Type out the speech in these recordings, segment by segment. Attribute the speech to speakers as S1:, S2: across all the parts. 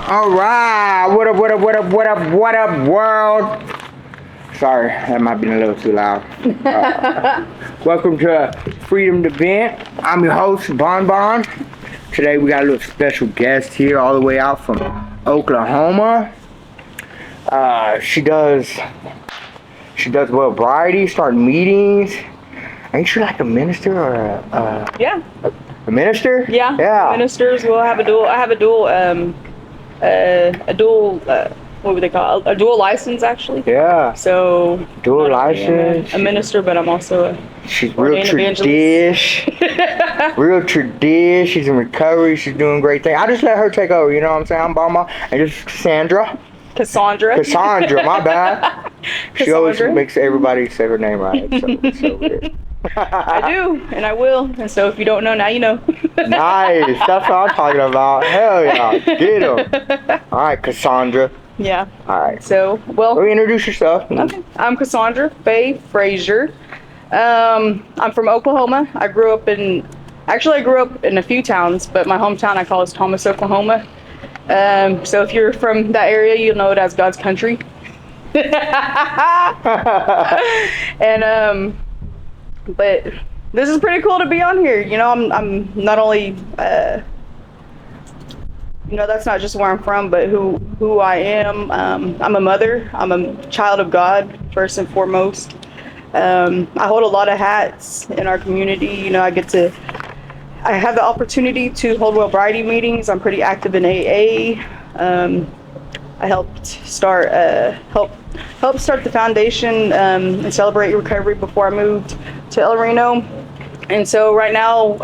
S1: All right, what up, world? Sorry, that might be a little too loud. Welcome to Freedom to Vent. I'm your host, Bon Bon. Today we got a little special guest here, all the way out from Oklahoma. She does well variety, start meetings. Ain't you like a minister or
S2: Yeah.
S1: a minister?
S2: Yeah.
S1: Yeah.
S2: Ministers will have a dual. I have a dual. What would they call it? A dual license, actually.
S1: Yeah.
S2: So.
S1: Dual
S2: not only am
S1: license.
S2: I a minister, but I'm also a.
S1: She's real
S2: ordained
S1: tradish. Real tradish. She's in recovery. She's doing great things. I just let her take over. You know what I'm saying? I'm Bama. And this is Casandra.
S2: Casandra,
S1: my bad. She always
S2: Cassandra.
S1: makes everybody say her name right. It's so weird.
S2: I do, and I will. And so if you don't know, now you know.
S1: Nice. That's what I'm talking about. Hell yeah. Get 'em. All right, Cassandra.
S2: Yeah.
S1: All right.
S2: So, well.
S1: Introduce yourself.
S2: Okay. I'm Casandra Faye Fraser. I'm from Oklahoma. I grew up in a few towns, but my hometown I call is Thomas, Oklahoma. So if you're from that area, you'll know it as God's country. And but this is pretty cool to be on here. You know, I'm not only that's not just where I'm from, but who I am. I'm a mother. I'm a child of God first and foremost. I hold a lot of hats in our community. You know, I have the opportunity to hold variety meetings. I'm pretty active in AA. I helped start the foundation and Celebrate Recovery before I moved to El Reno. And so right now,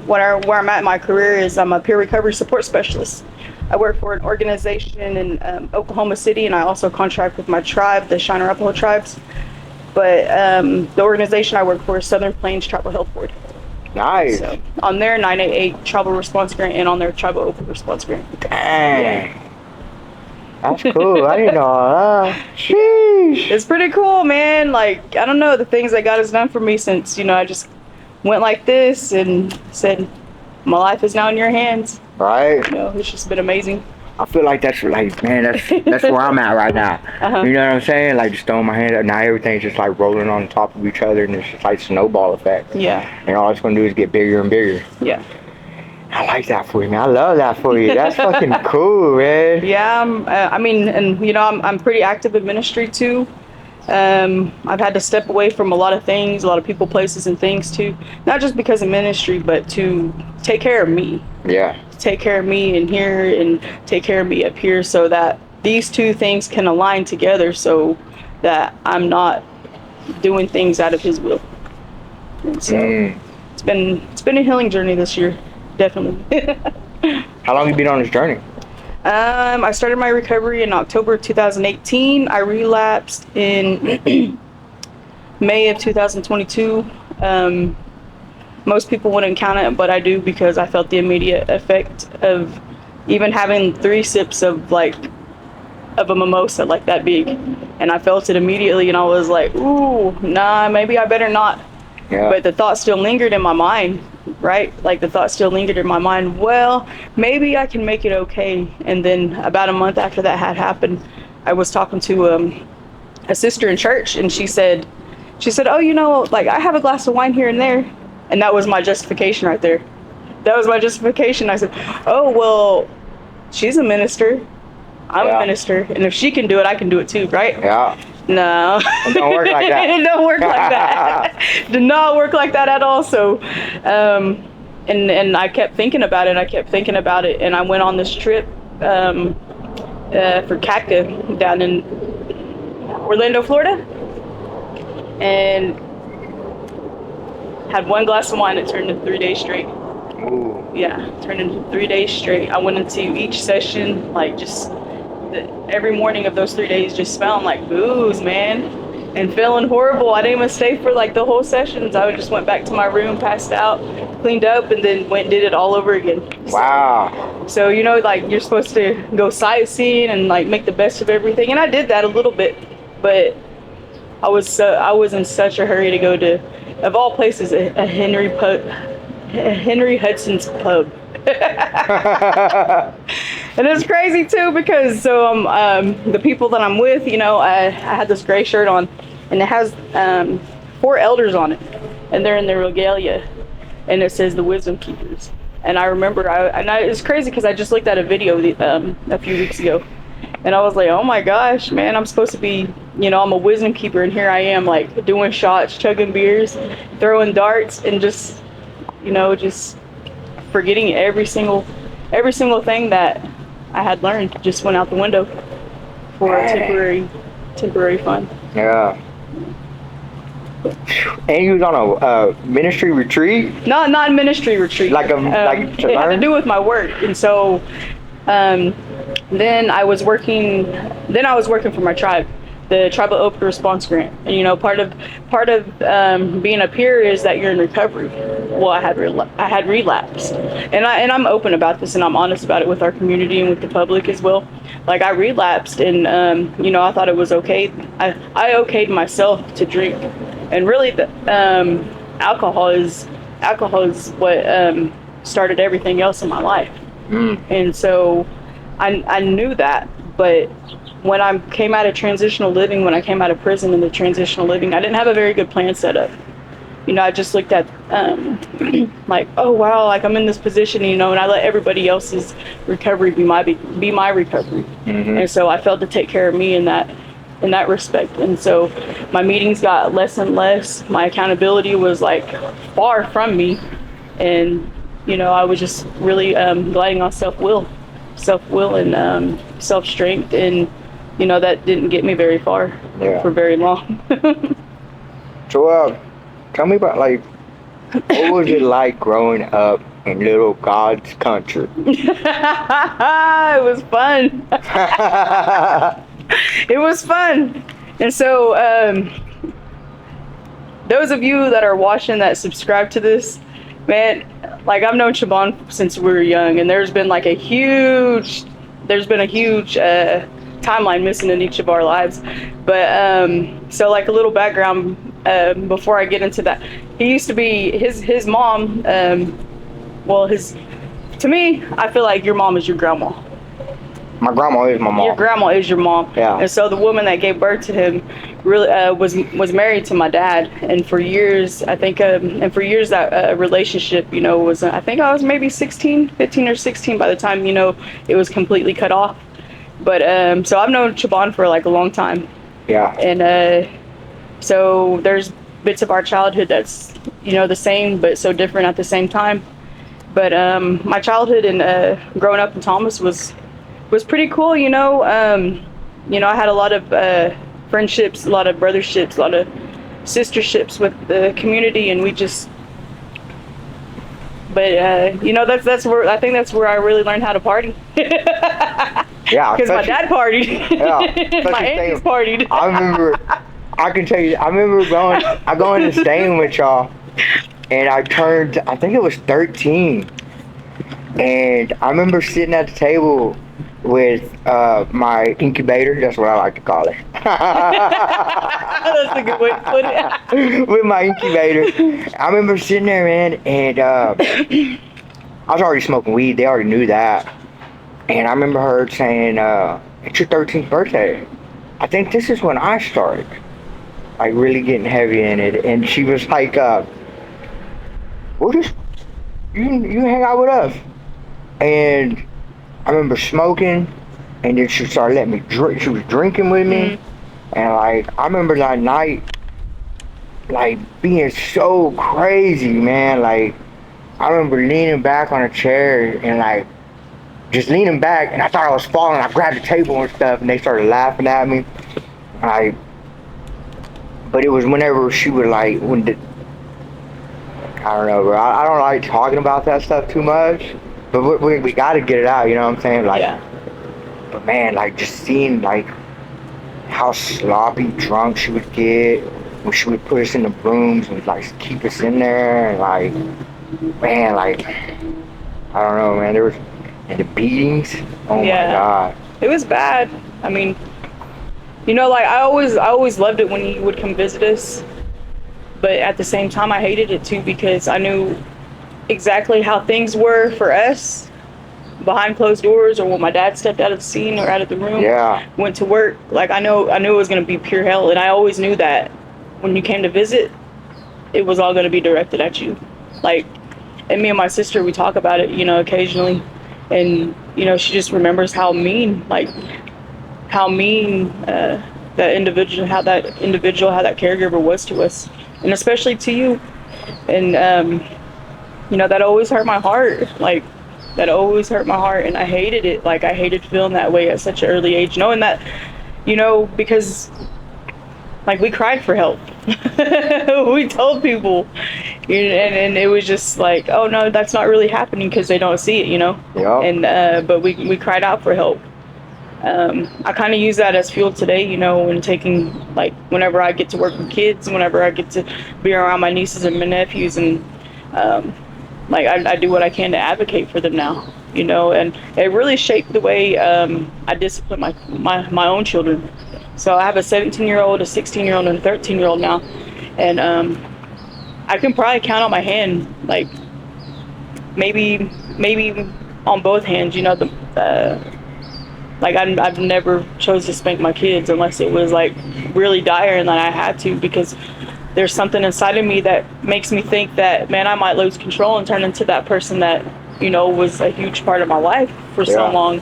S2: where I'm at in my career is I'm a peer recovery support specialist. I work for an organization in Oklahoma City, and I also contract with my tribe, the Shiner Arapaho tribes. But the organization I work for is Southern Plains Tribal Health Board.
S1: Nice.
S2: So on their 988 tribal response grant and on their tribal open response grant.
S1: Dang. Yeah. That's cool. I didn't know that. Sheesh.
S2: It's pretty cool, man. Like, I don't know, the things that God has done for me since, I just went like this and said, my life is now in your hands.
S1: Right.
S2: It's just been amazing.
S1: I feel like that's where I'm at right now.
S2: Uh-huh.
S1: You know what I'm saying? Like, just throwing my hand up. Now everything's just like rolling on top of each other, and it's just like snowball effect.
S2: Yeah.
S1: And all it's gonna do is get bigger and bigger.
S2: Yeah.
S1: I like that for you, man. I love that for you. That's fucking cool, man.
S2: Yeah. I'm pretty active in ministry too. I've had to step away from a lot of things, a lot of people, places, and things too. Not just because of ministry, but to take care of me.
S1: Yeah.
S2: Take care of me in here and take care of me up here, so that these two things can align together, so that I'm not doing things out of His will. And so it's been a healing journey this year, definitely.
S1: How long have you been on this journey?
S2: I started my recovery in October 2018. I relapsed in May of 2022. Most people wouldn't count it, but I do, because I felt the immediate effect of even having 3 sips of a mimosa like that big, and I felt it immediately, and I was like, ooh, nah, maybe I better not.
S1: Yeah.
S2: But the thought still lingered in my mind, right? Like, the thought still lingered in my mind, well, maybe I can make it okay. And then about a month after that had happened, I was talking to a sister in church, and she said, oh, I have a glass of wine here and there. And that was my justification right there. That was my justification. I said, oh, well, she's a minister. I'm a minister. And if she can do it, I can do it too, right?
S1: Yeah.
S2: No.
S1: It don't work like that.
S2: It don't work like that. Did not work like that at all. So, and I kept thinking about it. And I went on this trip for CACA down in Orlando, Florida. And had one glass of wine. It turned into 3 days straight.
S1: Ooh.
S2: Yeah, turned into 3 days straight. I went into each session, every morning of those 3 days, just smelling like booze, man, and feeling horrible. I didn't even stay for the whole sessions. I just went back to my room, passed out, cleaned up, and then went and did it all over again.
S1: Wow.
S2: So, you're supposed to go sightseeing and make the best of everything. And I did that a little bit, but I was in such a hurry to go to, of all places, a Henry Hudson's pub. And it's crazy too because the people that I'm with, I had this gray shirt on, and it has 4 elders on it, and they're in their regalia, and it says the Wisdom Keepers. And I remember, it's crazy because I just looked at a video a few weeks ago, and I was like, oh my gosh, man, I'm supposed to be, I'm a wisdom keeper, and here I am, like, doing shots, chugging beers, throwing darts, and just, just forgetting every single thing that I had learned just went out the window for a temporary fun.
S1: Yeah. And you was on a ministry retreat?
S2: Not ministry retreat.
S1: Like to
S2: it had
S1: learn?
S2: to do with my work, and so then I was working for my tribe, the Tribal Opioid Response Grant. And part of being a peer is that you're in recovery. Well, I had relapsed, and I'm open about this, and I'm honest about it with our community and with the public as well. Like, I relapsed, and I thought it was okay. I okayed myself to drink, and really alcohol is what started everything else in my life. And so I knew that, but when I came out of transitional living, when I came out of prison in the transitional living, I didn't have a very good plan set up. I just looked at like, oh wow, like I'm in this position, and I let everybody else's recovery be my recovery. And so I failed to take care of me in that respect. And so my meetings got less and less. My accountability was like far from me, and I was just really gliding on self-will and self-strength, and that didn't get me very far for very long.
S1: So, tell me about, like, what was it like growing up in little God's country?
S2: It was fun. It was fun. And so, those of you that are watching that subscribe to this, man, like, I've known Siobhan since we were young, and there's been a huge timeline missing in each of our lives. But so, like, a little background before I get into that, he used to be his mom. To me, I feel like your mom is your grandma.
S1: My grandma is my mom.
S2: Your grandma is your mom.
S1: Yeah.
S2: And so the woman that gave birth to him really was married to my dad, and for years, I think, that relationship, was, I think I was maybe 15 or 16 by the time, it was completely cut off. But so I've known Siobhan for like a long time.
S1: Yeah.
S2: And so there's bits of our childhood that's, the same but so different at the same time. But my childhood and growing up in Thomas was pretty cool. I had a lot of friendships, a lot of brotherships, a lot of sisterships with the community, and we just. But that's where I really learned how to party.
S1: Yeah,
S2: because my dad partied.
S1: Yeah,
S2: my aunties partied.
S1: I can tell you, I remember going to staying with y'all, and I think it was 13, and I remember sitting at the table with my incubator. That's what I like to call it.
S2: That's a good way to put it.
S1: With my incubator. I remember sitting there, man, and I was already smoking weed. They already knew that. And I remember her saying, it's your 13th birthday. I think this is when I started, like, really getting heavy in it. And she was like, you hang out with us. And I remember smoking, and then she started letting me drink. She was drinking with me. And, like, I remember that night, like, being so crazy, man. Like, I remember leaning back on a chair and, like, just leaning back, and I thought I was falling. I grabbed the table and stuff, and they started laughing at me. But it was whenever she would, like, I don't know, bro. I don't like talking about that stuff too much, but we got to get it out, you know what I'm saying? Like,
S2: yeah.
S1: But man, like, just seeing, like, how sloppy drunk she would get when she would put us in the rooms and, like, keep us in there, and, like, man, like, I don't know, man. There was. And the beatings, oh my God.
S2: It was bad. I mean, like, I always loved it when he would come visit us, but at the same time I hated it too, because I knew exactly how things were for us, behind closed doors, or when my dad stepped out of the scene or out of the room,
S1: Yeah.
S2: went to work, like I knew it was going to be pure hell. And I always knew that when you came to visit, it was all going to be directed at you. Like, and me and my sister, we talk about it, occasionally. And, she just remembers how mean, that individual, how that caregiver was to us, and especially to you. And, that always hurt my heart. Like, that always hurt my heart. And I hated it. Like, I hated feeling that way at such an early age, knowing that, because, like, we cried for help. We told people, and it was just like, oh no, that's not really happening, because they don't see it,
S1: Yeah.
S2: And but we cried out for help. I kind of use that as fuel today, when taking, like, whenever I get to work with kids, whenever I get to be around my nieces and my nephews, and like, I do what I can to advocate for them now, and it really shaped the way I discipline my own children. So I have a 17-year-old, a 16-year-old, and a 13-year-old now, and I can probably count on my hand, like, maybe on both hands, like, I've never chose to spank my kids unless it was, like, really dire and that I had to, because there's something inside of me that makes me think that, man, I might lose control and turn into that person that, was a huge part of my life for so long.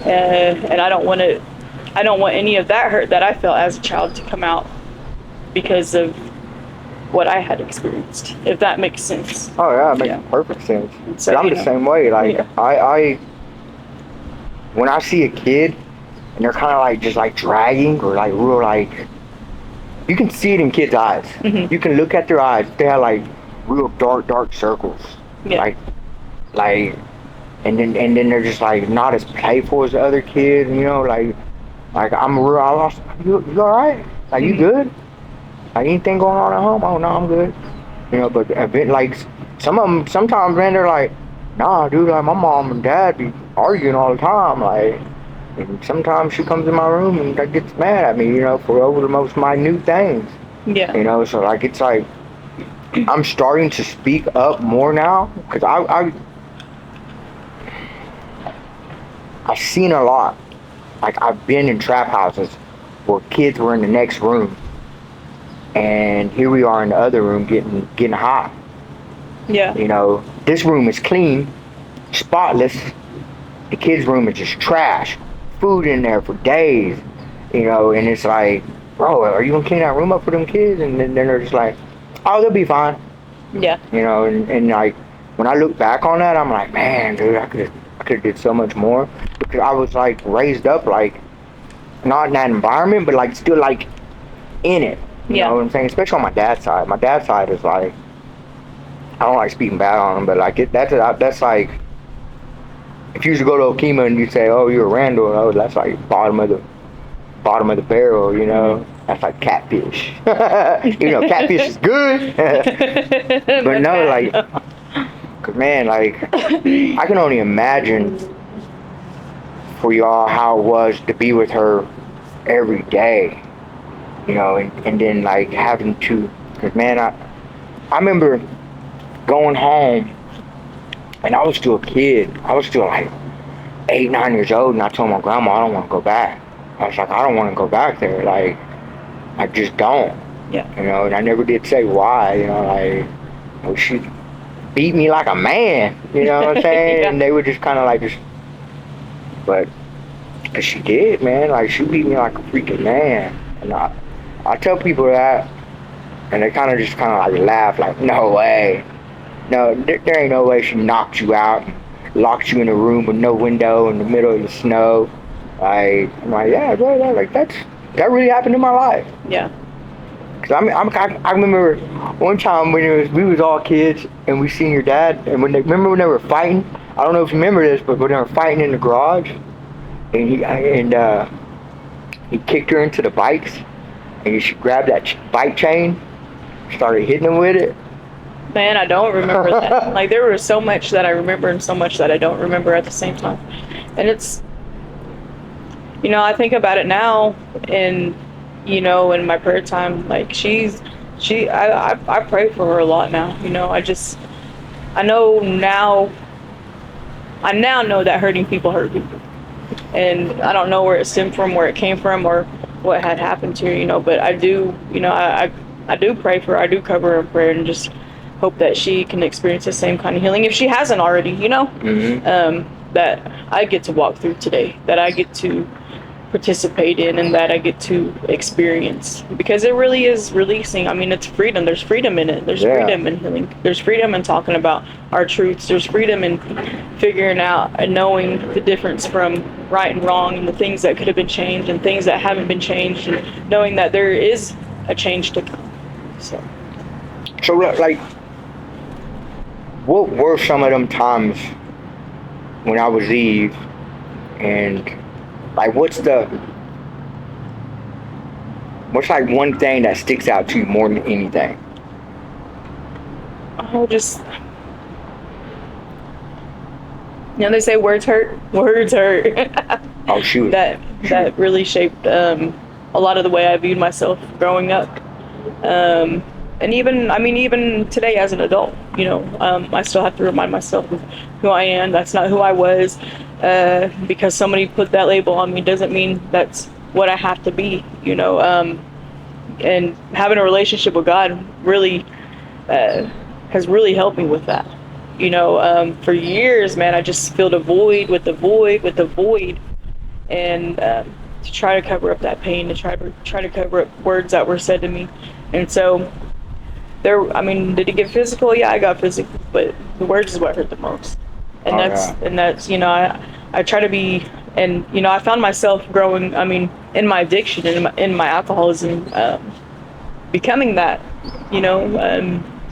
S2: And I don't want any of that hurt that I felt as a child to come out because of what I had experienced, if that makes sense.
S1: Oh yeah, it makes perfect sense.
S2: So,
S1: I'm the same way. Like, I when I see a kid and they're kind of like just like dragging, or like real, like, you can see it in kids' eyes.
S2: Mm-hmm.
S1: You can look at their eyes. They have like real dark circles.
S2: Yeah.
S1: Like, and then they're just like not as playful as the other kids. Like I'm real. I lost. You all right? Like, you good? Like, anything going on at home? Oh no, I'm good. But a bit like some of them. Sometimes, man, they're like, nah, dude. Like, my mom and dad be arguing all the time. Like, and sometimes she comes in my room and like gets mad at me, for over the most minute things.
S2: Yeah.
S1: So like, it's like I'm starting to speak up more now, because I've seen a lot. Like, I've been in trap houses where kids were in the next room, and here we are in the other room getting hot.
S2: Yeah.
S1: This room is clean, spotless. The kids' room is just trash. Food in there for days. And it's like, bro, are you gonna clean that room up for them kids? And then they're just like, oh, they'll be fine.
S2: Yeah.
S1: And like, when I look back on that, I'm like, man, dude, I could have did so much more, because I was like raised up, like, not in that environment, but like still like in it. You know what I'm saying? Especially on my dad's side. My dad's side is like, I don't like speaking bad on him, but like that's like, if you used to go to Okima and you say, oh, you're a Randall, that's like bottom of the barrel, That's like catfish. Catfish is good. But no, like, cause man, like, I can only imagine for y'all how it was to be with her every day, and then like having to, cause man, I remember going home, and I was still a kid. I was still like 8, 9 years old, and I told my grandma I don't want to go back. I was like, I don't want to go back there. Like, I just don't.
S2: Yeah.
S1: And I never did say why. Like, she beat me like a man. You know what I'm saying? And they were just kind of like but she did, man. Like, she beat me like a freaking man. And I tell people that, and they kind of like laugh, like, no way. No, there ain't no way she knocked you out and locked you in a room with no window in the middle of the snow. Like, I'm like, yeah, bro, that really happened in my life.
S2: Yeah.
S1: Cause I remember one time when we was all kids and we seen your dad, and when they were fighting. I don't know if you remember this, but when they were fighting in the garage, and he kicked her into the bikes, and she grabbed that bike chain, started hitting him with it.
S2: Man, I don't remember that. Like, there was so much that I remember and so much that I don't remember at the same time. And it's, I think about it now, and, in my prayer time, like, I pray for her a lot now. I know now I now know that hurting people hurt people. And I don't know where it stemmed from, where it came from, or what had happened to her, but I do, I do pray for her. I do cover her in prayer and just hope that she can experience the same kind of healing if she hasn't already, that I get to walk through today, that I get to participate in, and that I get to experience, because it really is releasing. I mean, it's freedom. There's freedom in it. There's freedom in healing. There's freedom in talking about our truths. There's freedom in figuring out and knowing the difference from right and wrong, and the things that could have been changed and things that haven't been changed, and knowing that there is a change to come.
S1: So like, what were some of them times when I was Eve, and like, what's like one thing that sticks out to you more than anything?
S2: Oh, just, they say words hurt. Words hurt.
S1: Oh, shoot.
S2: That really shaped a lot of the way I viewed myself growing up. And even today as an adult, I still have to remind myself of who I am. That's not who I was. Because somebody put that label on me doesn't mean that's what I have to be, and having a relationship with God really has really helped me with that. For years, man, I just filled a void with the void, and to try to cover up that pain, to try to cover up words that were said to me. And so did it get physical? Yeah, I got physical, but the words is what hurt the most. And that's I try to be, and I found myself growing, in my addiction, in my alcoholism, becoming that,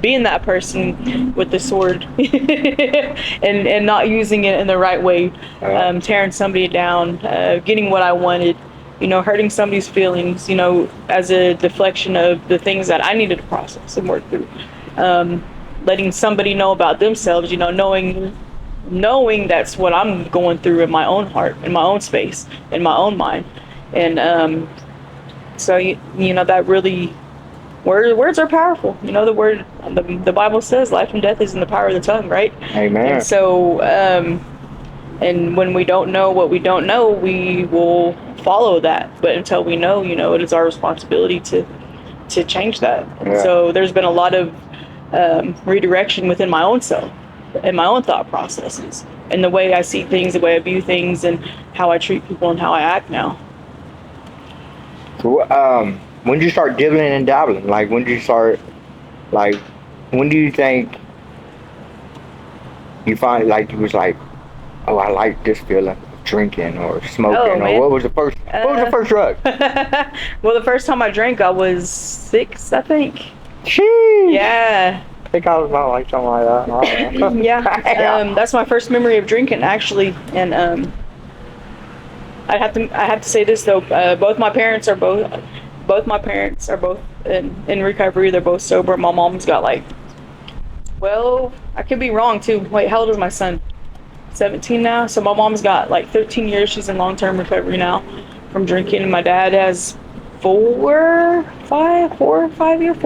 S2: being that person with the sword, and not using it in the right way, tearing somebody down, getting what I wanted, hurting somebody's feelings, as a deflection of the things that I needed to process and work through. Letting somebody know about themselves, knowing that's what I'm going through in my own heart, in my own space, in my own mind. And so that really, words are powerful. The Bible says life and death is in the power of the tongue, right?
S1: Amen.
S2: And so and when we don't know what we don't know, we will follow that. But until we know, it is our responsibility to change that. And so there's been a lot of redirection within my own self and my own thought processes, and the way I see things, the way I view things, and how I treat people and how I act now.
S1: So, when did you start dibbling and dabbling? Like, when do you think you find, like, you was like, oh, I like this feeling of drinking or smoking, or what was the first drug?
S2: Well, the first time I drank, I was 6, I think.
S1: Sheesh.
S2: Yeah.
S1: I think I was about like something like that.
S2: Yeah. That's my first memory of drinking, actually. And I have to say this though. Both my parents are both in recovery. They're both sober. My mom's got I could be wrong too. Wait, how old is my son? 17 now. So my mom's got 13 years. She's in long-term recovery now from drinking. And my dad has 4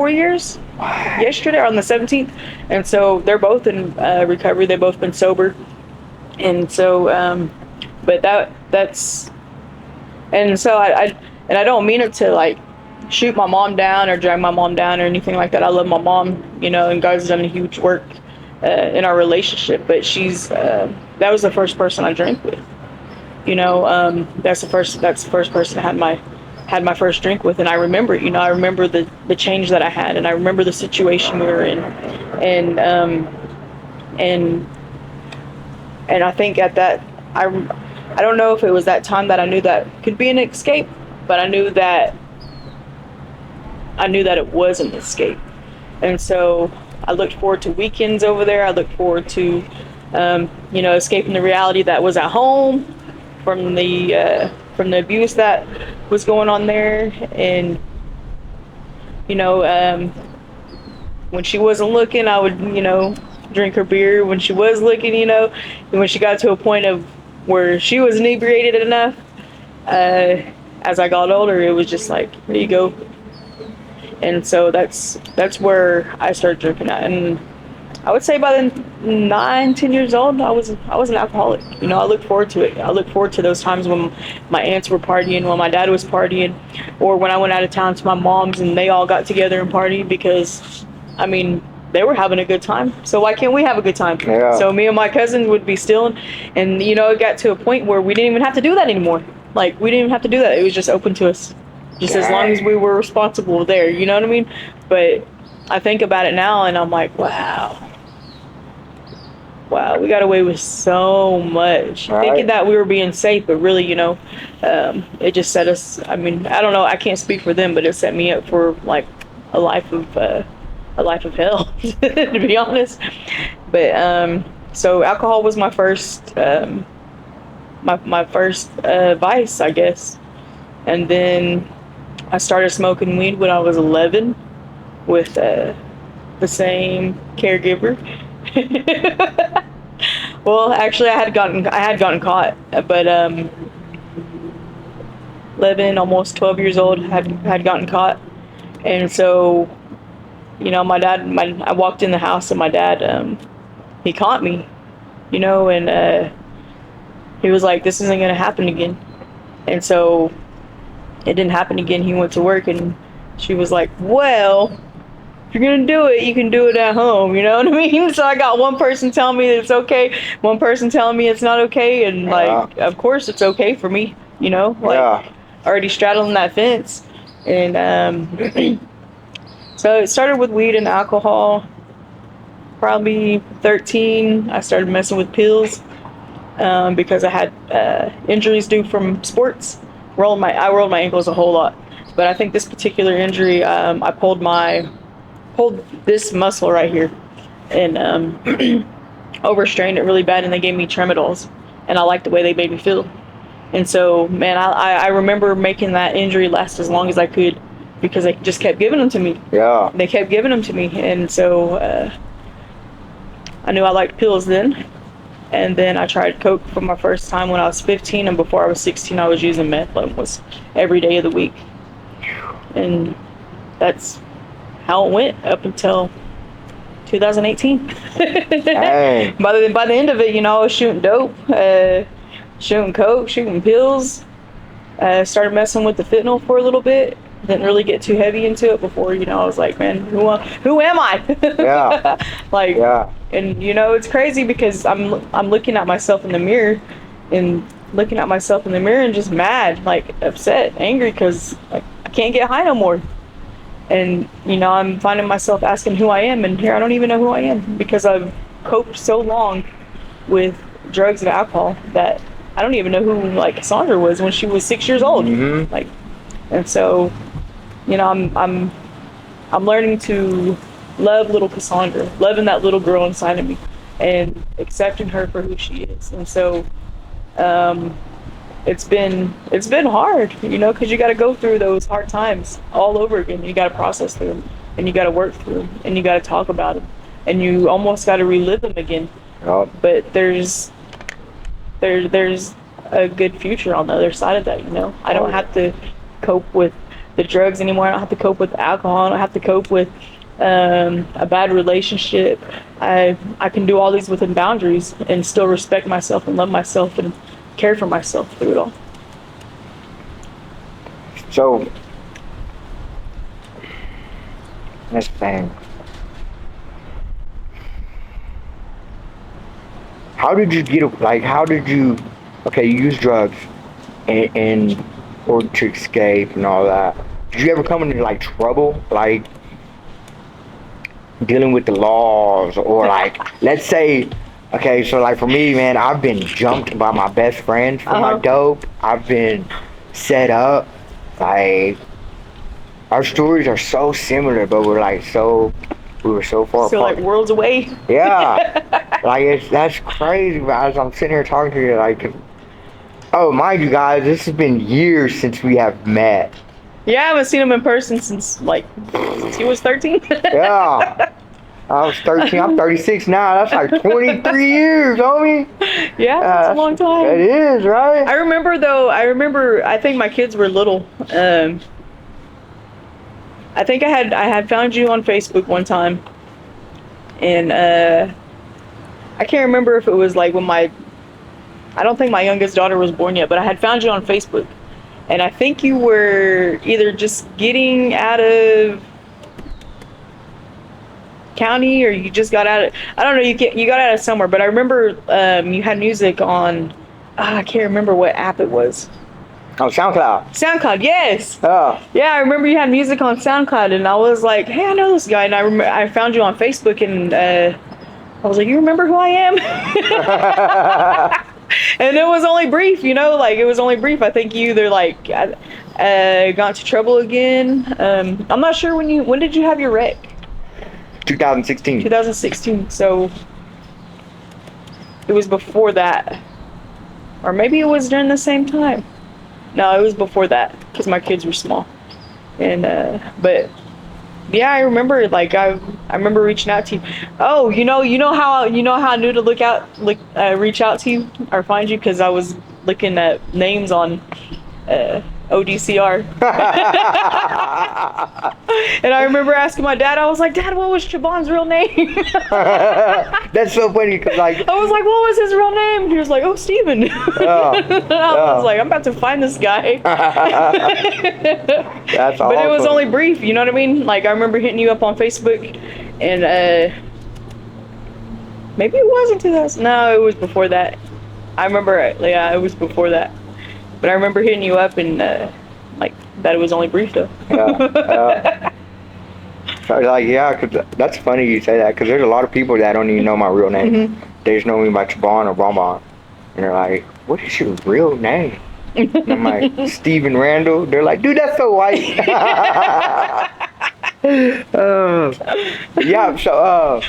S2: years. Yesterday on the 17th. And so they're both in recovery. They've both been sober. And so, but that's, and so I don't mean it to shoot my mom down or drag my mom down or anything like that. I love my mom, and God's done a huge work in our relationship, but that was the first person I drank with, that's the first person I had my first drink with. And I remember, I remember the change that I had, and I remember the situation we were in, and I think at that, I don't know if it was that time that I knew that could be an escape, but I knew that it was an escape. And so I looked forward to weekends over there. I looked forward to, escaping the reality that was at home from the abuse that was going on there. And, when she wasn't looking, I would, drink her beer. When she was looking, and when she got to a point of where she was inebriated enough, as I got older, it was just like, here you go. And so that's where I started drinking at. And I would say by the 9, 10 years old, I was an alcoholic. You know, I look forward to it. I look forward to those times when my aunts were partying, when my dad was partying, or when I went out of town to my mom's and they all got together and partied because, I mean, they were having a good time. So why can't we have a good time?
S1: Yeah.
S2: So me and my cousins would be stealing, and you know, it got to a point where we didn't even have to do that anymore. Like we didn't even have to do that. It was just open to us, just as long as we were responsible there. You know what I mean? But I think about it now, and I'm like, wow, we got away with so much.
S1: Right.
S2: Thinking that we were being safe, but really, you know, it just set us. I mean, I don't know. I can't speak for them, but it set me up for like a life of hell, to be honest. But so alcohol was my first my first vice, I guess. And then I started smoking weed when I was 11 with the same caregiver. Well, actually, I had gotten caught, but 11, almost 12 years old, had gotten caught, and so, you know, I walked in the house and my dad, he caught me, you know, and he was like, "This isn't gonna happen again," and so it didn't happen again. He went to work, and she was like, "Well, if you're gonna do it, you can do it at home," you know what I mean? So I got one person telling me that it's okay, one person telling me it's not okay, and like, of course it's okay for me, you know, like already straddling that fence. And so it started with weed and alcohol. Probably 13, I started messing with pills because I had injuries due from sports. I rolled my ankles a whole lot, but I think this particular injury, I pulled this muscle right here and overstrained it really bad, and they gave me tremadols, and I liked the way they made me feel. And so, man, I remember making that injury last as long as I could because they just kept giving them to me.
S1: Yeah.
S2: They kept giving them to me, and so I knew I liked pills then. And then I tried coke for my first time when I was 15, and before I was 16, I was using meth almost every day of the week. And that's how it went up until 2018.
S1: Hey.
S2: By the end of it, you know, I was shooting dope, shooting coke, shooting pills. Started messing with the fentanyl for a little bit. Didn't really get too heavy into it before, you know, I was like, man, who am I?
S1: Yeah.
S2: Like,
S1: yeah.
S2: And you know, it's crazy because I'm looking at myself in the mirror, and just mad, like upset, angry, because like I can't get high no more. And you know, I'm finding myself asking who I am, and here I don't even know who I am because I've coped so long with drugs and alcohol that I don't even know who like Casandra was when she was 6 years old.
S1: Mm-hmm.
S2: Like, and so, you know, I'm learning to love little Casandra, loving that little girl inside of me, and accepting her for who she is. And so, it's been hard, you know, because you got to go through those hard times all over again. You got to process through them, and you got to work through them, and you got to talk about them, and you almost got to relive them again.
S1: Yep.
S2: But there's a good future on the other side of that, you know. I don't have to cope with the drugs anymore. I don't have to cope with alcohol. I don't have to cope with a bad relationship. I can do all these within boundaries and still respect myself and love myself and care for myself through it all.
S1: So, this thing. How did you you use drugs in order to escape and all that? Did you ever come into like trouble, like dealing with the laws, or like, let's say, okay, so like for me, man, I've been jumped by my best friend for my dope. I've been set up, like, our stories are so similar, but we were so far apart.
S2: So like worlds away.
S1: Yeah. Like, that's crazy, but as I'm sitting here talking to you, like, oh, mind you guys, this has been years since we have met.
S2: Yeah, I haven't seen him in person since he was 13.
S1: Yeah. I was 13, I'm 36 now. That's like 23 years, homie.
S2: Yeah, that's a long time.
S1: It is, right?
S2: I remember, I think my kids were little. I think I had found you on Facebook one time. And I can't remember if it was like when I don't think my youngest daughter was born yet, but I had found you on Facebook. And I think you were either just getting out of county or you just got out of, I don't know, you got out of somewhere, but I remember you had music on, I can't remember what app it was.
S1: Oh, SoundCloud.
S2: SoundCloud, yes.
S1: Oh.
S2: Yeah, I remember you had music on SoundCloud, and I was like, hey, I know this guy. And I found you on Facebook, and I was like, you remember who I am? And it was only brief, you know, like it was only brief. I think you either like got into trouble again. I'm not sure when did you have your wreck?
S1: 2016.
S2: 2016. So it was before that, or maybe it was during the same time. No, it was before that because my kids were small. And but yeah, I remember like I remember reaching out to you. Oh, you know how I knew to reach out to you or find you, because I was looking at names on ODCR. And I remember asking my dad, I was like, Dad, what was Chabon's real name?
S1: That's so funny because like
S2: I was like, what was his real name? And he was like, oh, Steven. I was like, I'm about to find this guy.
S1: That's awesome.
S2: But it was only brief, you know what I mean? Like I remember hitting you up on Facebook, and maybe it was in 2000. No, it was before that. I remember, yeah, it was before that. But I remember hitting you up and like that it was only brief though.
S1: Yeah. So like yeah, cause that's funny you say that, because there's a lot of people that don't even know my real name.
S2: Mm-hmm.
S1: They just know me by Chabon or Bonbon, and they're like, "What is your real name?" And I'm like, Steven Randall. They're like, "Dude, that's so white." Yeah. So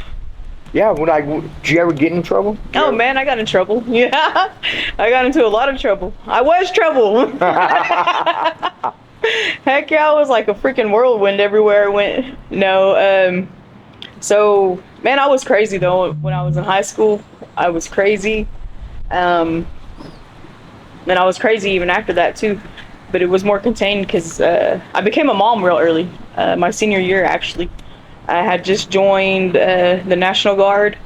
S1: yeah. Like, did you ever get in trouble?
S2: Oh man, I got in trouble. Yeah, I got into a lot of trouble. I was trouble. Heck yeah, I was like a freaking whirlwind everywhere I went. No, so man, I was crazy though when I was in high school. I was crazy. And I was crazy even after that too. But it was more contained because I became a mom real early. My senior year actually. I had just joined the National Guard,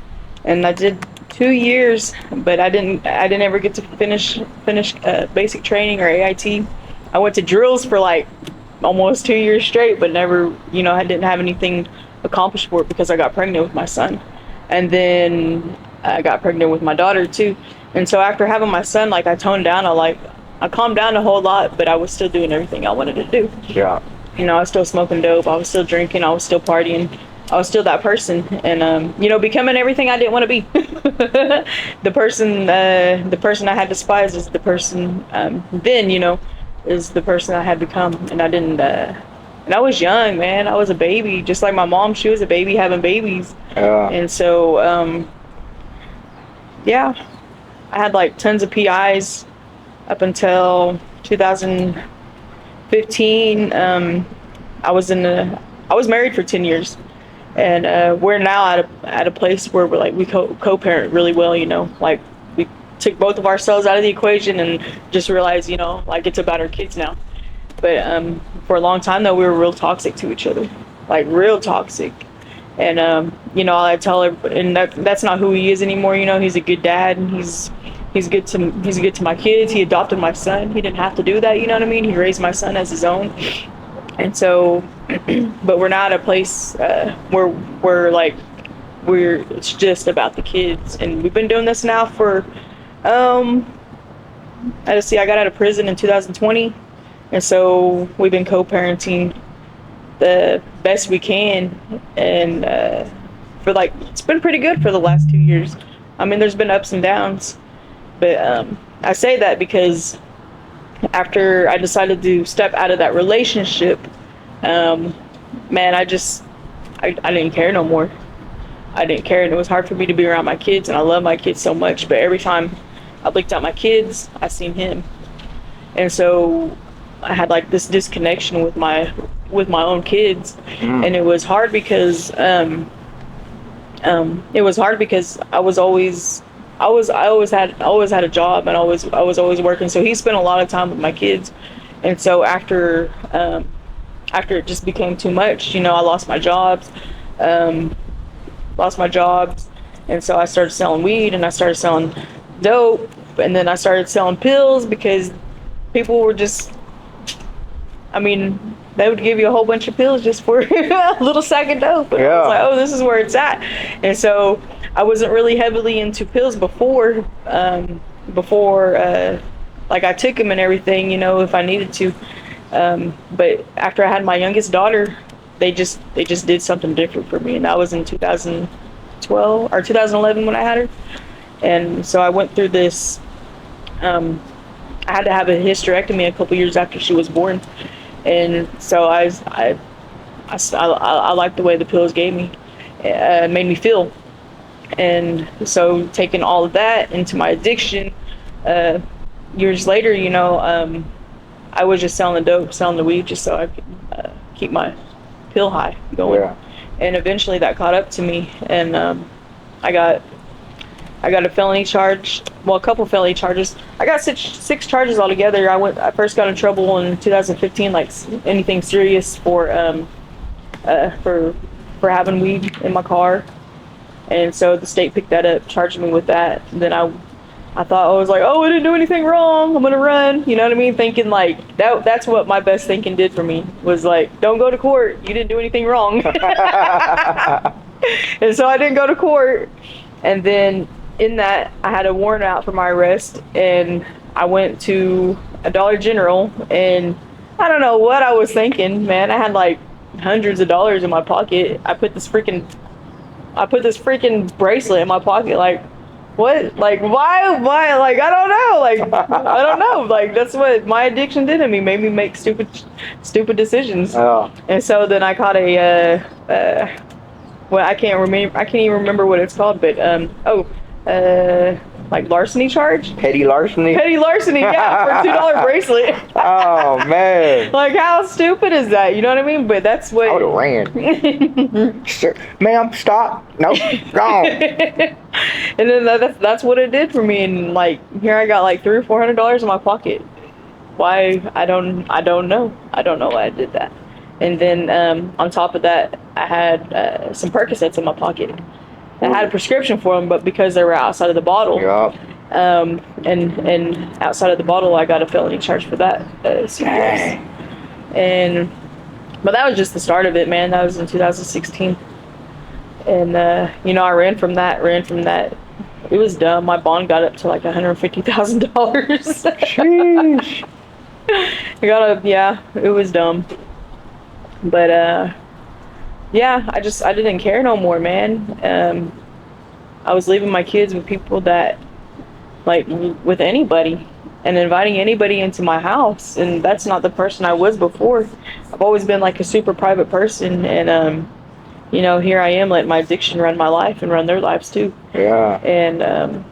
S2: and I did 2 years, but I didn't ever get to finish basic training or AIT. I went to drills for like almost 2 years straight, but never, I didn't have anything accomplished for it because I got pregnant with my son. And then I got pregnant with my daughter too. And so after having my son, like I toned down, I calmed down a whole lot, but I was still doing everything I wanted to do.
S1: Yeah.
S2: I was still smoking dope, I was still drinking, I was still partying. I was still that person, and becoming everything I didn't want to be. The person I had despised is the person then, is the person I had become, and I didn't. And I was young, man. I was a baby, just like my mom. She was a baby having babies, and so yeah, I had like tons of PIs up until 2015. I was married for 10 years. And we're now at a place where we're like we co-parent really well, like we took both of ourselves out of the equation and just realized, like it's about our kids now. But for a long time though, we were real toxic to each other, like real toxic. And I tell her, and that's not who he is anymore. He's a good dad, and he's good to my kids. He adopted my son. He didn't have to do that, you know what I mean? He raised my son as his own. And so, but we're not at a place where it's just about the kids. And we've been doing this now for, I got out of prison in 2020. And so we've been co-parenting the best we can. And it's been pretty good for the last 2 years. I mean, there's been ups and downs. But I say that because after I decided to step out of that relationship, man, I didn't care no more. I didn't care, and it was hard for me to be around my kids, and I love my kids so much, but every time I looked at my kids, I seen him. And so I had like this disconnection with my own kids. And it was hard because I always had a job, and I was always working. So he spent a lot of time with my kids. And so after it just became too much, I lost my jobs. lost my jobs, and so I started selling weed and I started selling dope, and then I started selling pills because people were just, I mean, they would give you a whole bunch of pills just for a little sack of dope. And I was like, oh, this is where it's at. And so I wasn't really heavily into pills before, like I took them and everything, you know, if I needed to. But after I had my youngest daughter, they just did something different for me. And that was in 2012 or 2011 when I had her. And so I went through this, I had to have a hysterectomy a couple years after she was born. And so I liked the way the pills gave me, made me feel. And so taking all of that into my addiction, years later, you know, I was just selling the dope, selling the weed just so I could keep my pill high going.
S1: Yeah.
S2: And eventually that caught up to me, and I got a felony charge, well, a couple felony charges. I got six charges altogether. I first got in trouble in 2015, like anything serious for having weed in my car. And so the state picked that up, charged me with that. And then I thought, I was like, oh, I didn't do anything wrong, I'm gonna run, you know what I mean? Thinking like, that's what my best thinking did for me, was like, don't go to court, you didn't do anything wrong. And so I didn't go to court. And then in that, I had a warrant out for my arrest, and I went to a Dollar General, and I don't know what I was thinking, man. I had like hundreds of dollars in my pocket. I put this freaking bracelet in my pocket, like, what? Like, why? Like, I don't know. Like, I don't know. Like, that's what my addiction did to me. Made me make stupid decisions.
S1: Oh.
S2: And so then I caught well, I can't even remember what it's called, but, like larceny charge?
S1: Petty larceny?
S2: Yeah, for $2 bracelet.
S1: Oh, man.
S2: Like, how stupid is that? You know what I mean? But that's what...
S1: I would have ran. Sir, ma'am, stop. Nope, gone.
S2: And then that's what it did for me. And like, here I got like $300 or $400 in my pocket. Why? I don't know. I don't know why I did that. And then on top of that, I had some Percocets in my pocket. I had a prescription for them, but because they were outside of the bottle,
S1: Yup.
S2: and outside of the bottle, I got a felony charge for that. And but that was just the start of it, man. That was in 2016, and you know, I ran from that. It was dumb. My bond got up to like $150,000.
S1: Sheesh.
S2: It was dumb. But yeah, I didn't care no more, man. I was leaving my kids with people that, like, with anybody, and inviting anybody into my house, and that's not the person I was before. I've always been like a super private person, and you know, here I am letting my addiction run my life and run their lives too.
S1: Yeah.
S2: And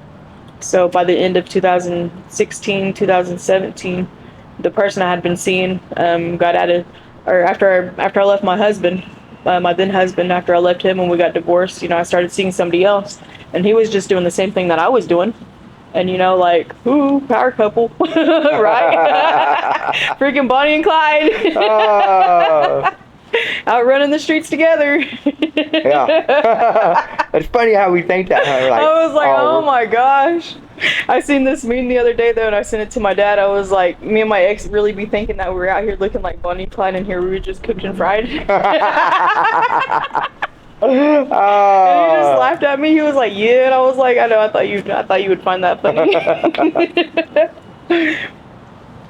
S2: so by the end of 2016, 2017, the person I had been seeing got out of, or after I left my husband, my then husband, after I left him and we got divorced, you know, I started seeing somebody else, and he was just doing the same thing that I was doing. And, you know, like, ooh, power couple, right? Freaking Bonnie and Clyde. Out running the streets together.
S1: Yeah. It's funny how we think that. Like,
S2: I was like, oh my gosh. I seen this meme the other day, though, and I sent it to my dad. I was like, me and my ex really be thinking that we were out here looking like Bonnie and Clyde, and here we were just cooked and fried. And he just laughed at me. He was like, yeah, and I was like, I know, I thought you would find that funny.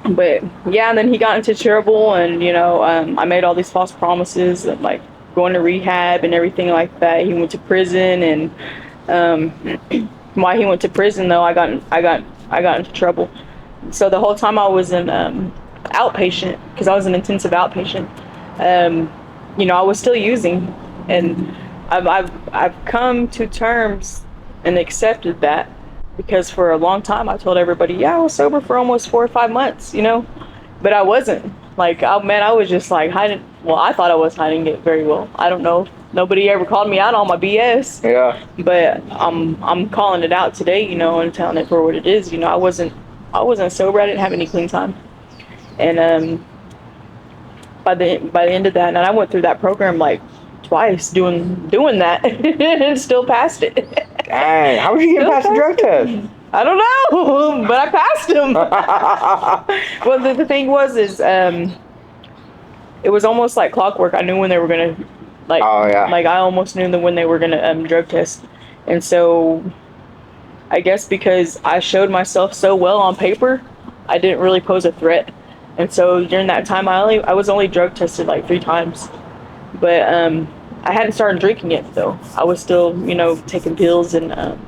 S2: But yeah, and then he got into trouble, and, you know, I made all these false promises of like going to rehab and everything like that. He went to prison, and while he went to prison, though, I got into trouble. So the whole time I was in outpatient, because I was an intensive outpatient, you know, I was still using, and I've come to terms and accepted that, because for a long time I told everybody, yeah, I was sober for almost 4 or 5 months, you know, but I wasn't. Like, I was just like hiding. Well, I thought I was hiding it very well. I don't know. Nobody ever called me out on my BS. Yeah. But I'm calling it out today, you know, and telling it for what it is. You know, I wasn't sober. I didn't have any clean time. And by the end of that, and I went through that program like twice doing that and still passed it.
S1: Dang, how would you get
S2: Still
S1: past the drug
S2: passed
S1: test?
S2: I don't know, but I passed them. Well, the thing was, it was almost like clockwork. I knew when they were gonna, like,
S1: Oh, yeah.
S2: like I almost knew when they were gonna drug test, and so I guess because I showed myself so well on paper, I didn't really pose a threat, and so during that time, I was only drug tested like 3 times, but I hadn't started drinking yet though. I was still, taking pills and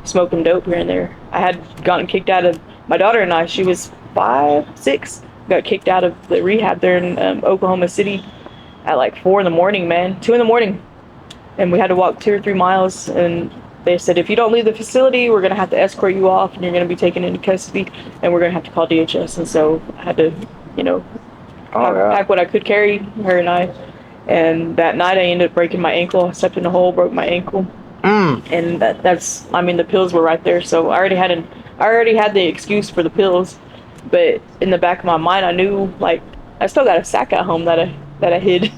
S2: smoking dope here and there. I had gotten kicked out of my daughter and I. She was 5, 6. Got kicked out of the rehab there in Oklahoma City at like 4 in the morning, man, 2 in the morning, and we had to walk 2 or 3 miles. And they said if you don't leave the facility, we're gonna have to escort you off, and you're gonna be taken into custody, and we're gonna have to call DHS. And so I had to, pack what I could carry, her and I. And that night I ended up breaking my ankle. I stepped in a hole, broke my ankle. And the pills were right there, so I already had the excuse for the pills, but in the back of my mind, I knew, like, I still got a sack at home that I hid.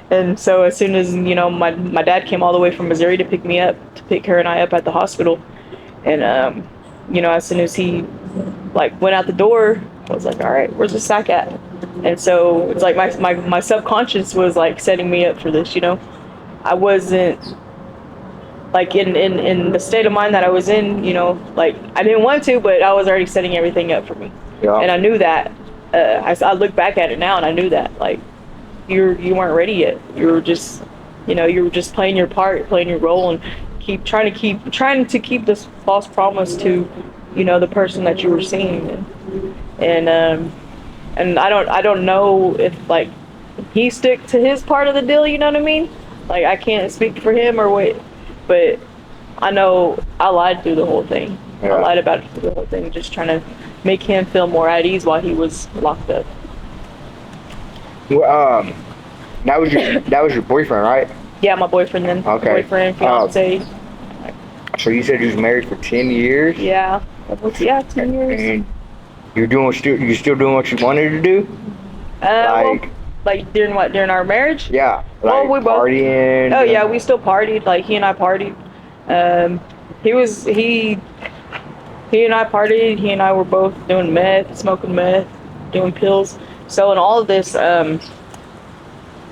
S2: And so as soon as, my dad came all the way from Missouri to pick her and I up at the hospital, and as soon as he, like, went out the door, I was like, all right, where's the sack at? And so it's like my subconscious was like setting me up for this. I wasn't, like, in the state of mind that I was in, like, I didn't want to, but I was already setting everything up for me.
S1: Yeah.
S2: And I knew that. I look back at it now and I knew that, like, you weren't ready yet. You were just, playing your part, playing your role, and trying to keep this false promise to, the person that you were seeing. And I don't know if, like, he stuck to his part of the deal, you know what I mean? Like, I can't speak for him or what, but I know I lied through the whole thing.
S1: Yeah.
S2: I lied about it through the whole thing, just trying to make him feel more at ease while he was locked up.
S1: Well, that was your boyfriend, right?
S2: Yeah, my boyfriend then.
S1: Okay.
S2: Boyfriend, fiance.
S1: So you said you was married for 10 years?
S2: Yeah. Yeah, 10 years.
S1: And you still doing what you wanted to do?
S2: Like during our marriage?
S1: Yeah.
S2: Well,
S1: Like
S2: we both.
S1: partying.
S2: Oh yeah, we still partied. Like, he and I partied. He and I partied. He and I were both doing meth, smoking meth, doing pills. So in all of this,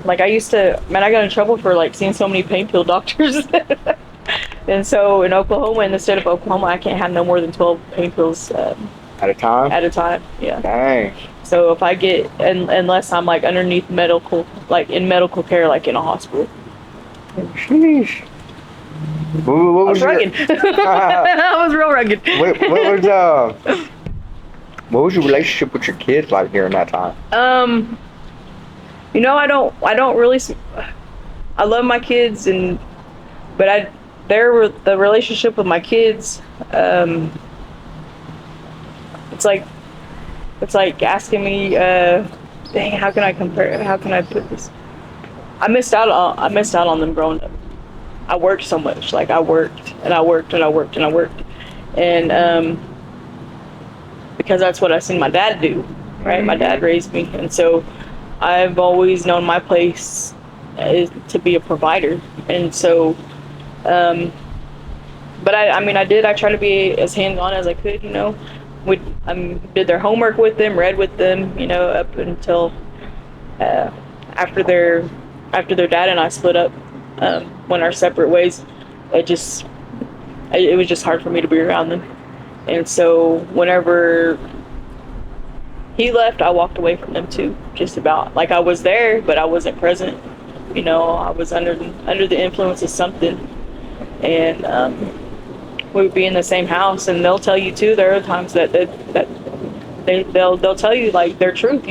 S2: like, I got in trouble for, like, seeing so many pain pill doctors. And so in the state of Oklahoma, I can't have no more than 12 pain pills
S1: at a time.
S2: Yeah.
S1: Dang.
S2: So if I get, unless I'm, like, underneath medical, like, in medical care, like in a hospital.
S1: Sheesh. What
S2: I was rugged. I was real rugged.
S1: What was your relationship with your kids like during that time?
S2: I don't really. I love my kids, but the relationship with my kids. It's like asking me, dang, how can I compare? How can I put this? I missed out on them growing up. I worked so much. Like, I worked and I worked and I worked and I worked, and because that's what I seen my dad do. Right, my dad raised me, and so I've always known my place is to be a provider, and so. But I tried to be as hands-on as I could, We did their homework with them, read with them, up until after their dad and I split up, went our separate ways. It was just hard for me to be around them, and so whenever he left, I walked away from them too. Just about, like, I was there, but I wasn't present. I was under the influence of something, and we would be in the same house, and they'll tell you too. There are times that they'll tell you, like, their truth.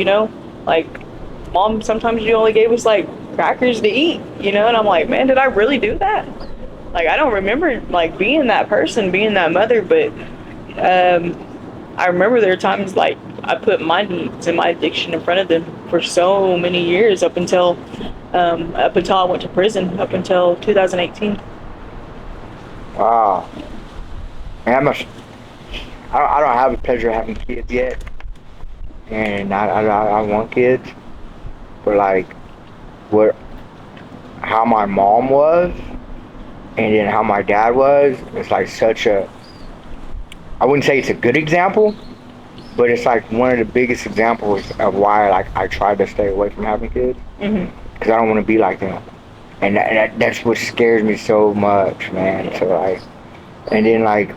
S2: Like, Mom, sometimes you only gave us, like, crackers to eat. And I'm like, man, did I really do that? Like, I don't remember, like, being that person, being that mother, but I remember there are times, like, I put my needs and my addiction in front of them for so many years up until I went to prison, up until 2018.
S1: Wow. Man, I don't have the pleasure of having kids yet, and I want kids, but, like, what how my mom was and then how my dad was, it's like such a, I wouldn't say it's a good example, but it's like one of the biggest examples of why like I try to stay away from having kids, because I don't want to be like them, and that's what scares me so much, man. So like, and then like,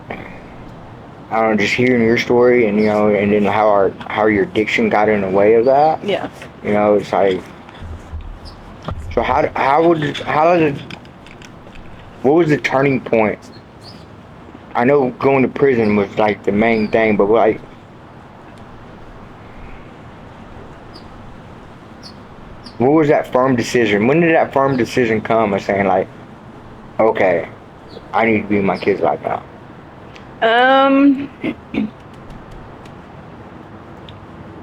S1: I don't know, just hearing your story and and then how your addiction got in the way of that.
S2: Yeah.
S1: It's like, so what was the turning point? I know going to prison was like the main thing, but like, what was that firm decision? When did that firm decision come of saying like, okay, I need to be in my kids' life now?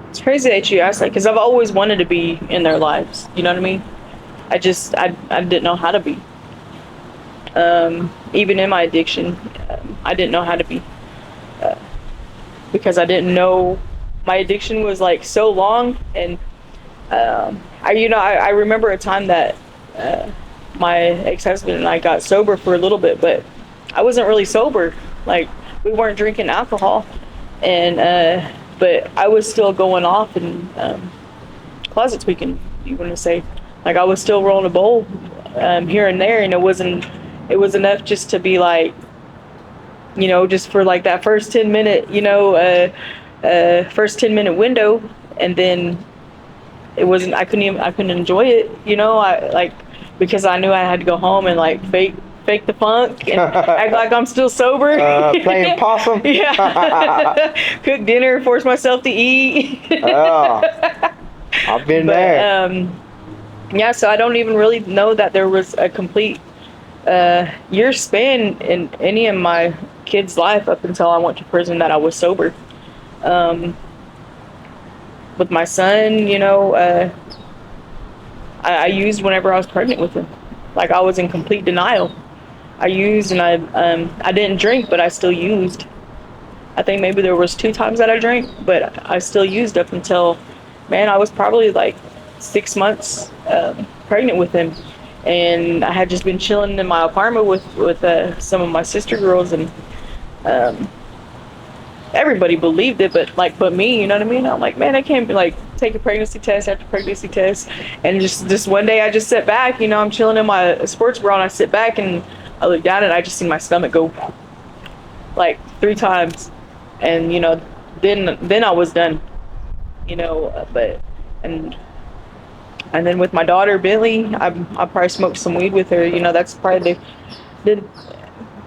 S2: It's crazy that you asked that, because I've always wanted to be in their lives. You know what I mean? I didn't know how to be. Even in my addiction, I didn't know how to be, because I didn't know my addiction was like so long. And I remember a time that my ex-husband and I got sober for a little bit, but I wasn't really sober. Like, we weren't drinking alcohol, and but I was still going off and closet tweaking, you want to say. Like, I was still rolling a bowl here and there, and it was enough just to be like, just for like that first 10-minute, first 10-minute window, and then it wasn't. I couldn't enjoy it, I like, because I knew I had to go home and like fake the funk and act like I'm still sober.
S1: Playing possum.
S2: Yeah. Cook dinner, force myself to eat.
S1: Oh, I've been there.
S2: Yeah, so I don't even really know that there was a complete year span in any of my kids' life up until I went to prison that I was sober. With my son, I used whenever I was pregnant with him. Like, I was in complete denial. I used, and I didn't drink, but I still used. I think maybe there was 2 times that I drank, but I still used up until, man, I was probably like 6 months pregnant with him. And I had just been chilling in my apartment with some of my sister girls, and everybody believed it, but me, you know what I mean? I'm like, man, I can't be like take a pregnancy test after pregnancy test. And just one day I just sit back, I'm chilling in my sports bra, and I sit back and I look down and I just see my stomach go like 3 times. And then I was done, but and then with my daughter Billy, I probably smoked some weed with her. That's probably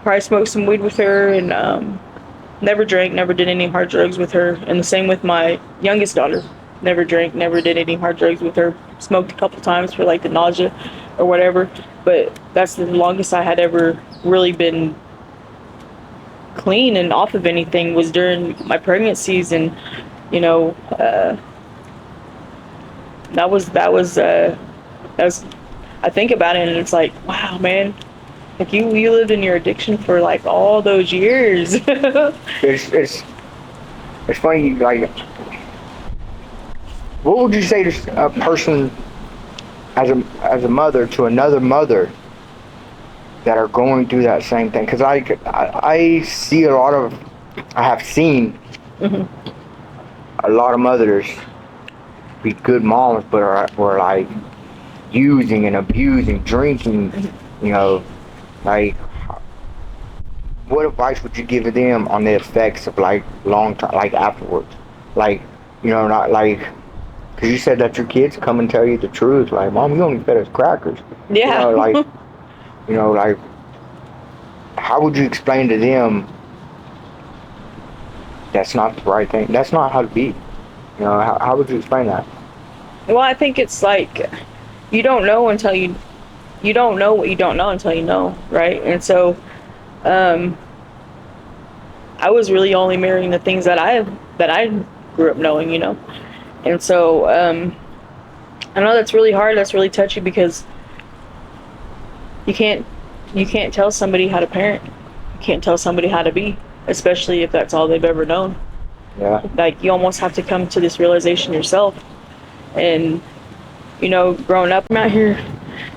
S2: probably smoked some weed with her, and never drank, never did any hard drugs with her. And the same with my youngest daughter. Never drank, never did any hard drugs with her. Smoked a couple times for like the nausea or whatever, but that's the longest I had ever really been clean and off of anything was during my pregnancies. And that was I think about it and it's like, wow, man, like you lived in your addiction for like all those years.
S1: It's funny, like, what would you say to a person as a mother to another mother that are going through that same thing? Because I see I have seen a lot of mothers be good moms, but were like using and abusing, drinking, like, what advice would you give to them on the effects of like long term, like afterwards, like, not like, because you said that your kids come and tell you the truth, like, Mom, you only fed us crackers.
S2: Yeah.
S1: Like, like, how would you explain to them that's not the right thing? That's not how to be. How would you explain that?
S2: Well, I think it's like, you don't know until you don't know what you don't know until you know, right? And so, I was really only mirroring the things that I grew up knowing, And so, I know that's really hard, that's really touchy, because you can't tell somebody how to parent. You can't tell somebody how to be, especially if that's all they've ever known.
S1: Yeah.
S2: Like, you almost have to come to this realization yourself. And growing up. I'm out here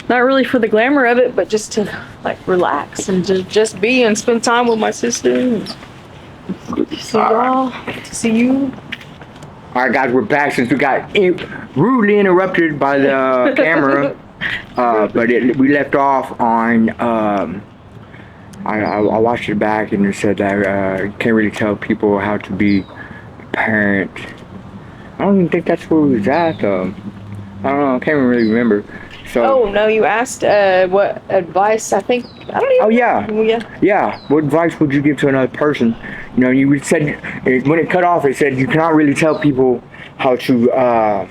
S2: not really for the glamour of it, but just to like relax and to just be and spend time with my sister. And see y'all, to see you.
S1: All right, guys, we're back since we got rudely interrupted by the camera. But we left off on. I watched it back and it said that you can't really tell people how to be a parent. I don't even think that's where we was at though. I don't know. I can't really remember. So.
S2: Oh no, you asked what advice? I think I don't even.
S1: Oh yeah.
S2: Yeah.
S1: Yeah. What advice would you give to another person? You said when it cut off, it said you cannot really tell people how to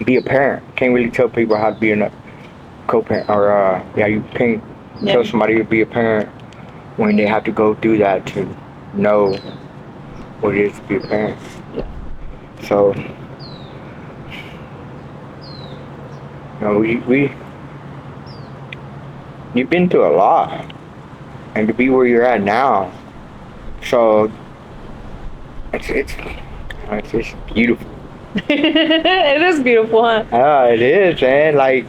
S1: be a parent. Can't really tell people how to be a co-parent, or you can't tell somebody to be a parent when they have to go through that to know what it is to be a parent.
S2: Yeah.
S1: So. You've been through a lot, and to be where you're at now, so it's beautiful.
S2: It is beautiful, huh?
S1: Yeah, it is, man. Like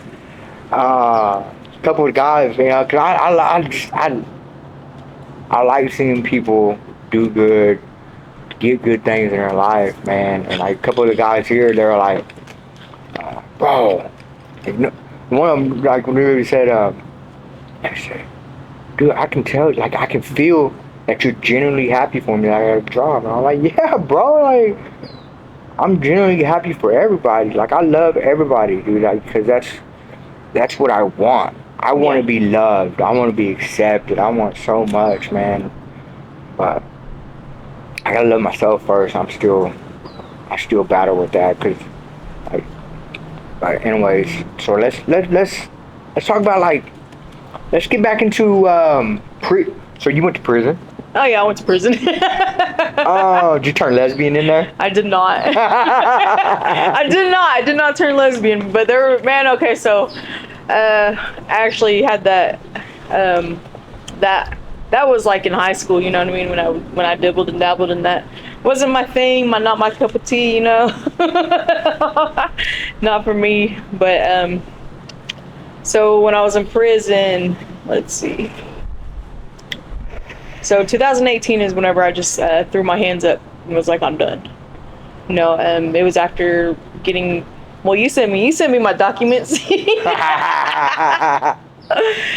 S1: a couple of guys, cause I like seeing people do good, get good things in their life, man. And like a couple of the guys here, they're like, bro. One of them, like, literally said, I said, dude, I can tell, like, I can feel that you're genuinely happy for me that I got a job. And I'm like, yeah, bro, like, I'm genuinely happy for everybody. Like, I love everybody, dude, like, because that's what I want. I want to be loved. I want to be accepted. I want so much, man. But I gotta love myself first. I still battle with that, because, like, but anyways, so let's talk about, like, let's get back into so you went to prison.
S2: Oh yeah, I went to prison.
S1: Oh, did you turn lesbian in there?
S2: I did not. I did not turn lesbian, but there were, man, okay, so I actually had that that was like in high school, you know what I mean, when I dibbled and dabbled in that. Wasn't my thing, not my cup of tea, not for me. But so when I was in prison, let's see, so 2018 is whenever I just threw my hands up and was like, I'm done. It was after getting, well, you sent me my documents.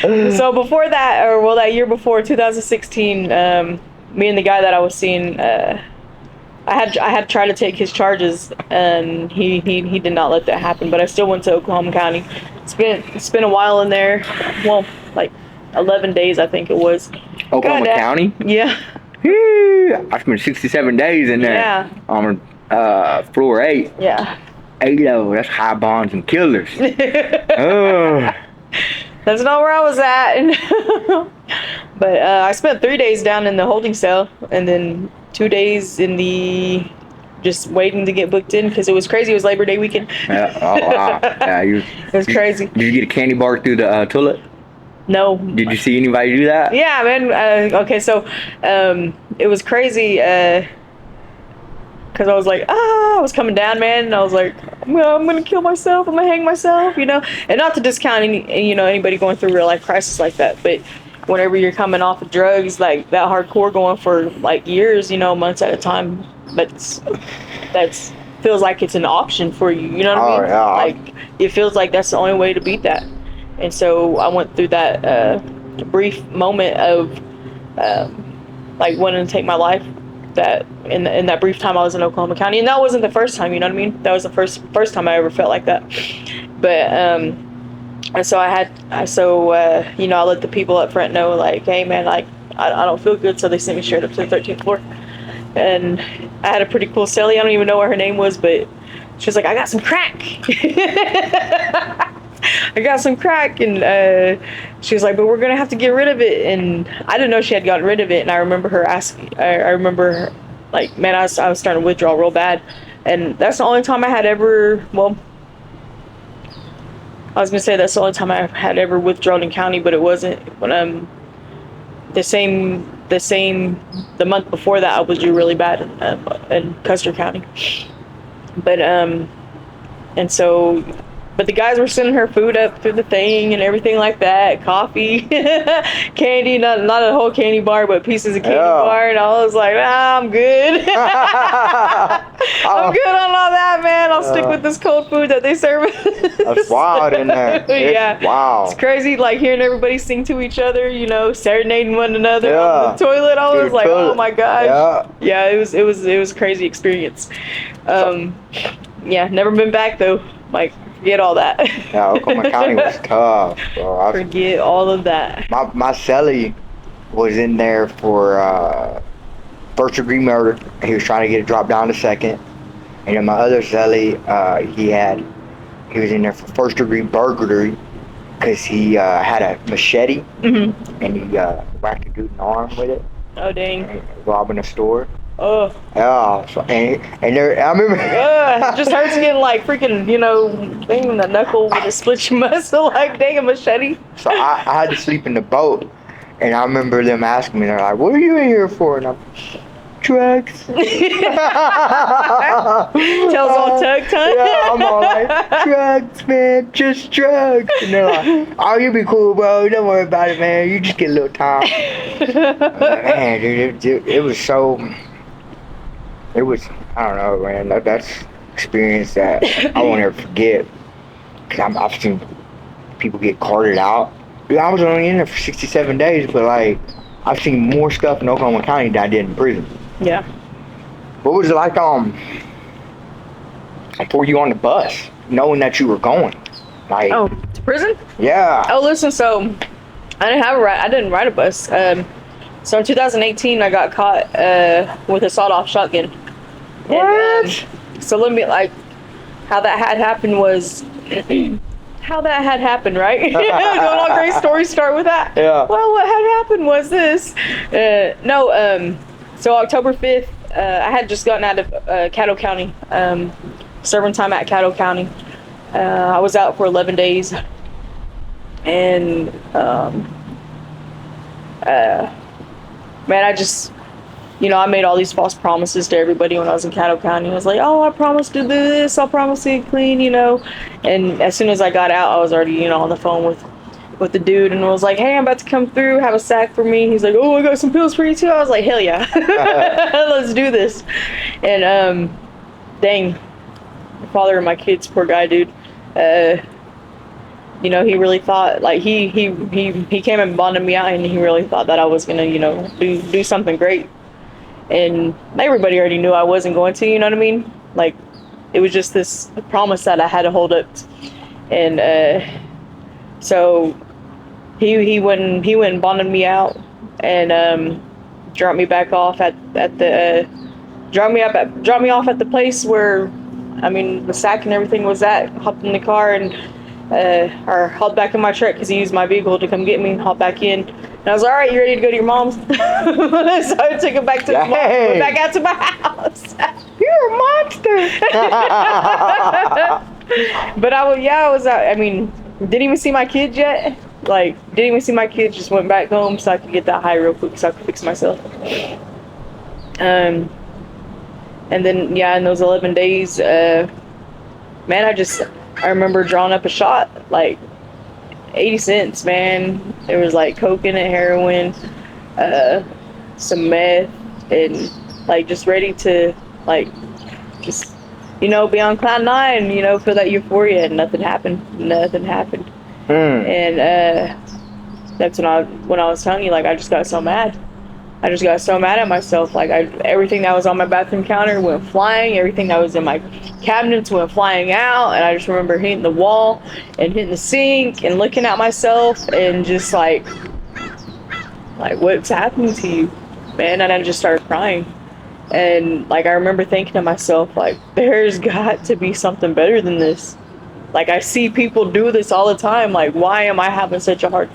S2: So before that, or well, that year before, 2016, me and the guy that I was seeing, I had tried to take his charges, and he did not let that happen. But I still went to Oklahoma County. Spent a while in there. Well, like 11 days, I think it was.
S1: Oklahoma County?
S2: Yeah.
S1: I spent 67 days in there.
S2: Yeah.
S1: On floor 8.
S2: Yeah.
S1: 8 level. That's high bonds and killers. Oh.
S2: That's not where I was at. But I spent 3 days down in the holding cell, and then 2 days in the just waiting to get booked in, because it was crazy. It was Labor Day weekend.
S1: Yeah. Oh wow. Yeah,
S2: it was crazy.
S1: Did you get a candy bar through the toilet?
S2: No.
S1: Did you see anybody do that?
S2: Yeah, man. Okay, so it was crazy. Because I was like, I was coming down, man, and I was like, I'm gonna kill myself. I'm gonna hang myself, and not to discount anybody going through real life crisis like that, but whenever you're coming off of drugs like that hardcore, going for like years, months at a time, that's feels like it's an option for you. You know what I mean?
S1: Yeah.
S2: Like it feels like that's the only way to beat that. And so I went through that brief moment of like wanting to take my life. That in that brief time I was in Oklahoma County, and that wasn't the first time, you know what I mean? That was the first time I ever felt like that. But and so I let the people up front know, like, hey man, like I don't feel good, so they sent me straight up to the 13th floor. And I had a pretty cool cellie. I don't even know what her name was, but she was like, I got some crack. I got some crack, and she was like, but we're gonna have to get rid of it. And I didn't know she had gotten rid of it, and I remember her asking, I remember her, like, man, I was starting to withdraw real bad. And that's the only time I had ever, well, I was gonna say that's the only time I had ever withdrawn in county, but it wasn't. When the month before that, I withdrew really bad in Custer County. But and so But the guys were sending her food up through the thing and everything like that, coffee, candy, not a whole candy bar, but pieces of candy bar. And I was like, I'm good. I'm good on all that, man. I'll stick with this cold food that they serve.
S1: That's wild in there.
S2: Yeah.
S1: Wow.
S2: It's crazy, like hearing everybody sing to each other, you know, serenading one another on the toilet. I was like, oh my gosh. Yeah, it was a crazy experience. Yeah, never been back though. Like, forget all that.
S1: Yeah, Oklahoma County was tough, bro.
S2: Forget all of that.
S1: My cellie was in there for first degree murder. He was trying to get it dropped down to second. And then my other cellie, he was in there for first degree burglary because he had a machete and he whacked a dude in the arm with it.
S2: Oh dang!
S1: Robbing a store.
S2: Oh.
S1: Yeah. So, and there, I remember.
S2: It just hurts getting like freaking, you know, thing the knuckle with a split your muscle, like dang a machete.
S1: So I had to sleep in the boat, and I remember them asking me, they're like, "What are you in here for?" And I'm, drugs.
S2: Tails all tucked, huh?
S1: Yeah, I'm all like, drugs, man, just drugs. And they're like, oh, you be cool, bro. Don't worry about it, man. You just get a little time. Man, dude, it was so. It was, I don't know, man. That's experience that I won't ever forget. Cause I've seen people get carted out. Dude, I was only in there for 67 days, but like, I've seen more stuff in Oklahoma County than I did in prison.
S2: Yeah.
S1: What was it like, before you on the bus, knowing that you were going? Like,
S2: oh, to prison?
S1: Yeah.
S2: Oh, listen, so I didn't ride a bus. So in 2018, I got caught with a sawed-off shotgun.
S1: What?
S2: And, so let me, like, how that had happened was, right? Don't all great stories start with that?
S1: Yeah.
S2: Well, what had happened was this. So October 5th, I had just gotten out of Caddo County, serving time at Caddo County. I was out for 11 days. And, man, I just, you know, I made all these false promises to everybody when I was in Caddo County. I was like, oh, I promise to do this. I'll promise to get clean, you know. And as soon as I got out, I was already, you know, on the phone with the dude and was like, hey, I'm about to come through. Have a sack for me. He's like, oh, I got some pills for you too. I was like, hell yeah. Let's do this. And, dang, the father of my kids, poor guy, dude. You know, he really thought, like, he came and bonded me out, and he really thought that I was gonna, you know, do something great. And everybody already knew I wasn't going to, you know what I mean? Like, it was just this promise that I had to hold up. And so he went and bonded me out, and dropped me back off at the dropped me off at the place where, I mean, the sack and everything was at. Hopped in the car and or hopped back in my truck because he used my vehicle to come get me. Hopped back in, and I was like, all right, you ready to go to your mom's? So I took him back to went back out to my house.
S1: You're a monster.
S2: But I was out. I mean, didn't even see my kids yet. Like, didn't even see my kids. Just went back home so I could get that high real quick so I could fix myself. And then, yeah, in those 11 days, man, I remember drawing up a shot, like 80 cents, man. There was like coke in it, heroin, some meth, and like just ready to, like, just, you know, be on cloud nine, you know, feel that euphoria, and nothing happened. And that's when I was telling you, like, I just got so mad. I just got so mad at myself. Like, everything that was on my bathroom counter went flying. Everything that was in my cabinets went flying out. And I just remember hitting the wall and hitting the sink and looking at myself and just like what's happening to you, man? And I just started crying. And like, I remember thinking to myself, like, there's got to be something better than this. Like, I see people do this all the time. Like, why am I having such a hard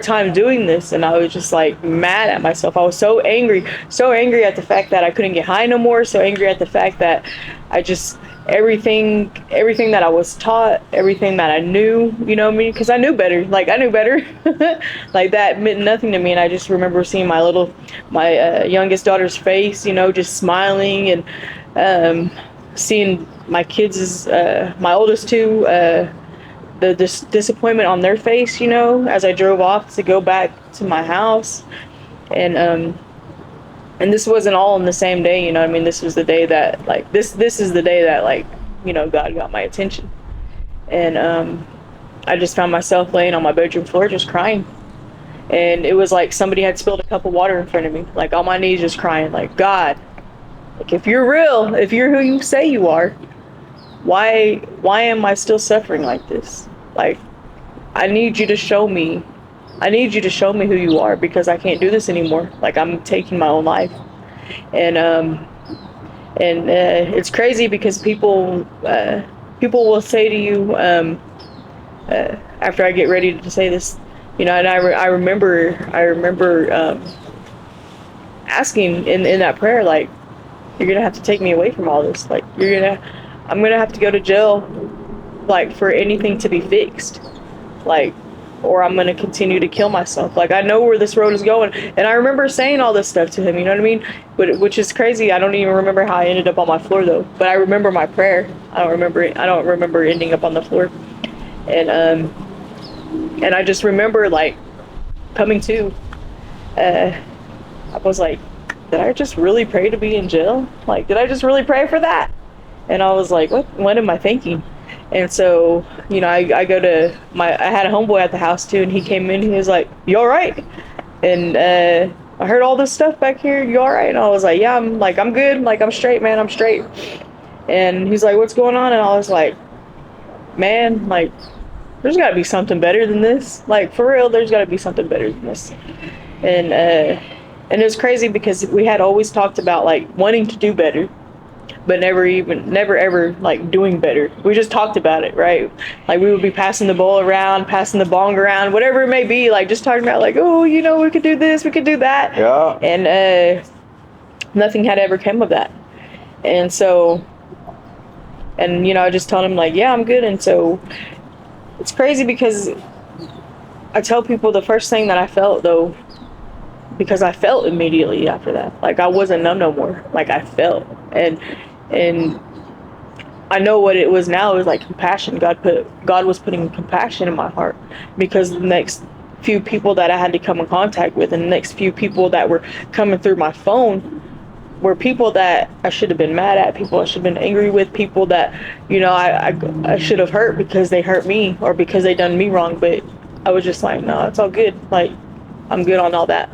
S2: time doing this? And I was just like mad at myself. I was so angry at the fact that I couldn't get high no more. So angry at the fact that I just, everything that I was taught, everything that I knew, you know what I mean? Because I knew better. Like, I knew better. Like, that meant nothing to me. And I just remember seeing my youngest daughter's face, you know, just smiling, and seeing my kids, my oldest two, the disappointment on their face, you know, as I drove off to go back to my house. And this wasn't all in the same day, you know what I mean? This was the day that, like, this is the day that, like, you know, God got my attention. And I just found myself laying on my bedroom floor just crying. And it was like somebody had spilled a cup of water in front of me, like on my knees just crying, like, God, like, if you're real, if you're who you say you are, why am I still suffering like this? Like, I need you to show me who you are, because I can't do this anymore. Like, I'm taking my own life. And it's crazy because people will say to you, after I get ready to say this, you know, and I remember asking in that prayer, like, you're gonna have to take me away from all this. Like, I'm gonna have to go to jail, like, for anything to be fixed, like, or I'm gonna continue to kill myself. Like, I know where this road is going. And I remember saying all this stuff to him, you know what I mean? But which is crazy. I don't even remember how I ended up on my floor though. But I remember my prayer. I don't remember ending up on the floor. And I just remember, like, coming to, I was like, did I just really pray to be in jail? Like, did I just really pray for that? And I was like, what am I thinking? And so, you know, I had a homeboy at the house too, and he came in, he was like, you all right? And I heard all this stuff back here, you all right? And I was like, yeah, I'm good, like, I'm straight, man, I'm straight. And he's like, what's going on? And I was like, man, like, there's gotta be something better than this. Like, for real, there's gotta be something better than this. And it was crazy because we had always talked about, like, wanting to do better, but never ever, like, doing better. We just talked about it, right? Like, we would be passing the bowl around, passing the bong around, whatever it may be, like, just talking about, like, oh, you know, we could do this, we could do that.
S1: Yeah.
S2: And nothing had ever come of that. And so, and, you know, I just told him, like, yeah, I'm good. And so it's crazy because I tell people the first thing that I felt, though, because I felt immediately after that. Like, I wasn't numb no more. Like, I felt. And I know what it was now. It was like compassion. God was putting compassion in my heart, because the next few people that I had to come in contact with, and the next few people that were coming through my phone, were people that I should have been mad at, people I should have been angry with, people that, you know, I should have hurt because they hurt me or because they done me wrong. But I was just like, no, it's all good. Like, I'm good on all that.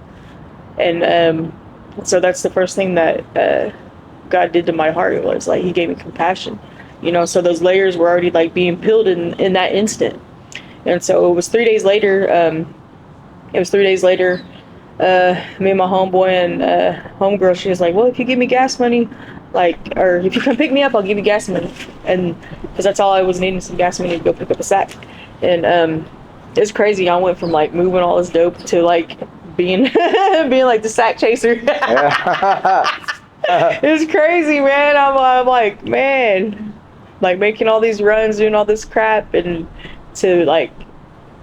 S2: And so that's the first thing that God did to my heart. It was like, he gave me compassion, you know. So those layers were already, like, being peeled in that instant. And so it was 3 days later. Me and my homeboy and homegirl, she was like, well, if you give me gas money, like, or if you come pick me up, I'll give you gas money. And because that's all I was needing, some gas money to go pick up a sack. And it's crazy. I went from, like, moving all this dope to, like, being like the sack chaser. It's crazy, man. I'm like, man, like, making all these runs, doing all this crap, and to, like,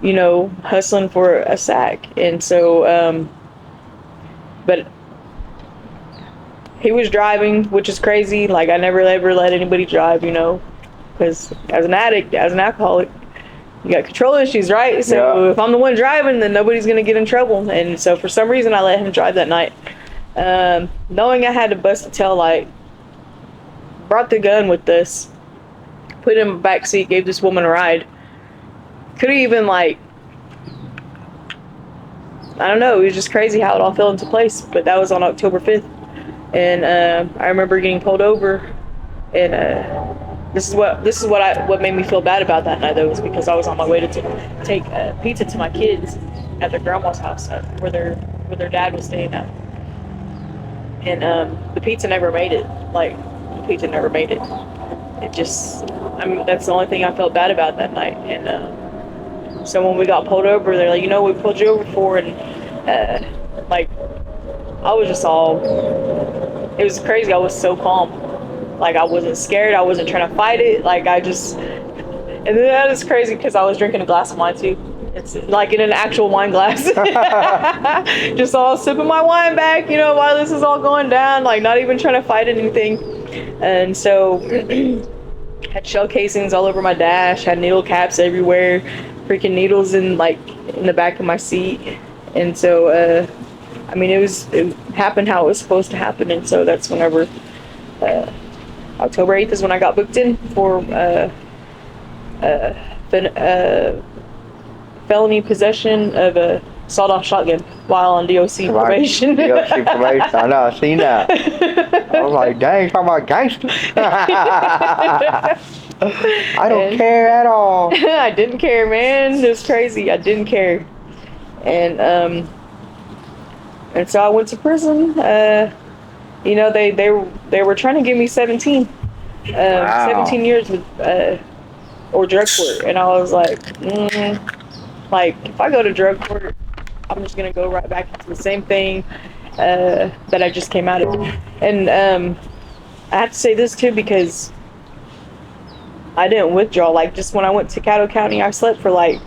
S2: you know, hustling for a sack. And so but he was driving, which is crazy. Like, I never ever let anybody drive, you know, because as an addict, as an alcoholic, you got control issues, right? So if I'm the one driving, then nobody's gonna get in trouble. And so for some reason, I let him drive that night, knowing I had to bust a tail light. Brought the gun with us, put it in the back seat, gave this woman a ride. Could have even, like, I don't know, it was just crazy how it all fell into place. But that was on October 5th. And I remember getting pulled over, and this is what made me feel bad about that night, though, was because I was on my way to take pizza to my kids at their grandma's house, where their dad was staying at. And the pizza never made it. Like, the pizza never made it. It just, I mean, that's the only thing I felt bad about that night. And so when we got pulled over, they're like, you know, we pulled you over for, and like, I was just all, it was crazy. I was so calm. Like, I wasn't scared. I wasn't trying to fight it. Like, I just, and then that is crazy because I was drinking a glass of wine too. It's like in an actual wine glass. Just all sipping my wine back, you know, while this is all going down, like, not even trying to fight anything. And so Had shell casings all over my dash, had needle caps everywhere, freaking needles in the back of my seat. And so I mean, it happened how it was supposed to happen. And so that's whenever October 8th is when I got booked in for felony possession of a sawed-off shotgun while on DOC probation.
S1: DOC probation. I know, I seen that. I was like, dang, talking about gangster. I don't care at all.
S2: I didn't care, man. It was crazy. I didn't care. And so I went to prison. You know, they were trying to give me 17.
S1: Wow.
S2: 17 years with or drug court. And I was like, like, if I go to drug court, I'm just gonna go right back into the same thing that I just came out of. And I have to say this too, because I didn't withdraw. Like, just when I went to Caddo County, I slept for like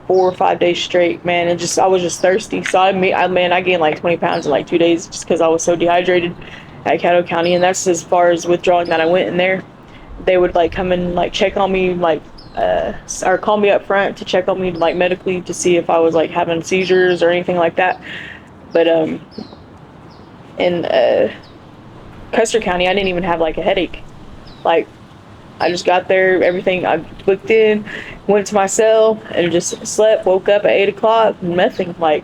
S2: 4 or 5 days straight, man. And I was just thirsty. So I gained like 20 pounds in like 2 days just because I was so dehydrated at Caddo County. And that's as far as withdrawing that I went in there. They would like come and like check on me, like or call me up front to check on me like medically to see if I was like having seizures or anything like that. But in Custer County, I didn't even have like a headache. Like, I just got there, everything, I booked in, went to my cell and just slept, woke up at 8 o'clock, nothing. Like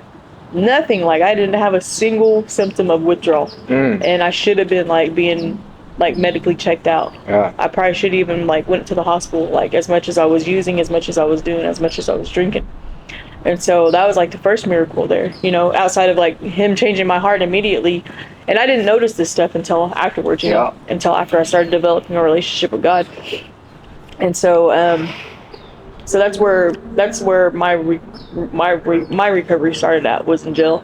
S2: I didn't have a single symptom of withdrawal. And I should have been like being like medically checked out.
S1: Yeah.
S2: I probably should even like went to the hospital, like as much as I was using, as much as I was doing, as much as I was drinking. And so that was like the first miracle there, you know, outside of like him changing my heart immediately. And I didn't notice this stuff until afterwards, you know, until after I started developing a relationship with God. And so so that's where my recovery started at, was in jail,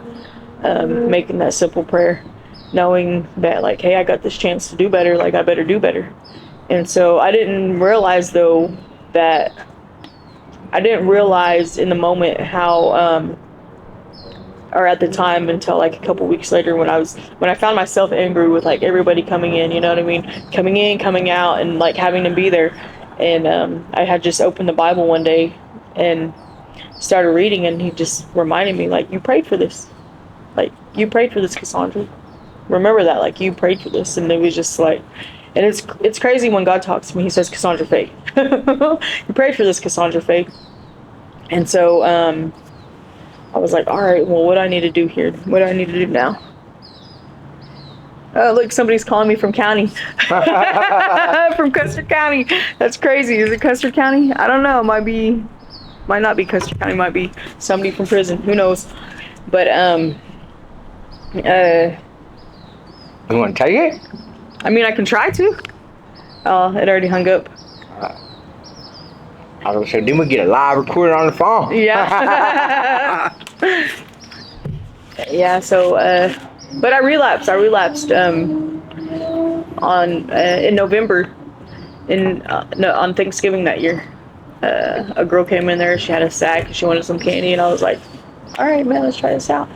S2: making that simple prayer, knowing that like, hey, I got this chance to do better, like I better do better. And so I didn't realize though that in the moment how or at the time, until like a couple weeks later when I found myself angry with like everybody coming in, you know what I mean, coming in, coming out, and like having to be there. And I had just opened the Bible one day and started reading, and he just reminded me, like, you prayed for this, Casandra, remember that, like, you prayed for this. And it was just like, and it's crazy when God talks to me, he says, Casandra Faye. You prayed for this, Casandra Faye. And so I was like, all right, well, what do I need to do here? What do I need to do now? Oh, look, somebody's calling me from county. From Custer County. That's crazy. Is it Custer County? I don't know. Might not be Custer County. Might be somebody from prison. Who knows? But
S1: you want to take it?
S2: I mean, I can try to. Oh, it already hung up.
S1: I was gonna say, then we get a live recording on the phone.
S2: Yeah. Yeah. So, but I relapsed. on in November, on Thanksgiving that year. A girl came in there. She had a sack. She wanted some candy, and I was like, "All right, man, let's try this out."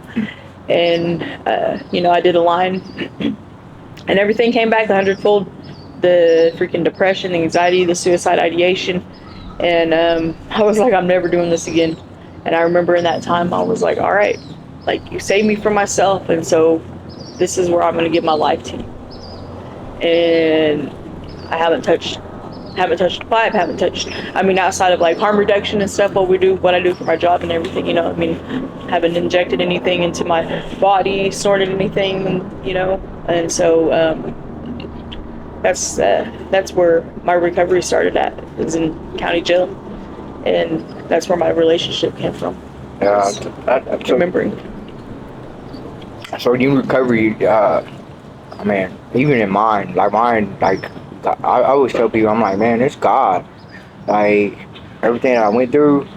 S2: And you know, I did a line, and everything came back 100-fold. The freaking depression, the anxiety, the suicide ideation. And I was like, I'm never doing this again. And I remember in that time, I was like, all right, like, you saved me from myself, and so this is where I'm going to give my life to you. And I haven't touched a pipe, I mean, outside of like harm reduction and stuff, what I do for my job and everything, you know, I mean, haven't injected anything into my body, snorted anything, you know. And so that's where my recovery started at, is in county jail. And that's where my relationship came from.
S1: Yeah,
S2: remembering.
S1: So in recovery, I mean, even in mine, like I always tell people, I'm like, man, it's God. Like, everything I went through,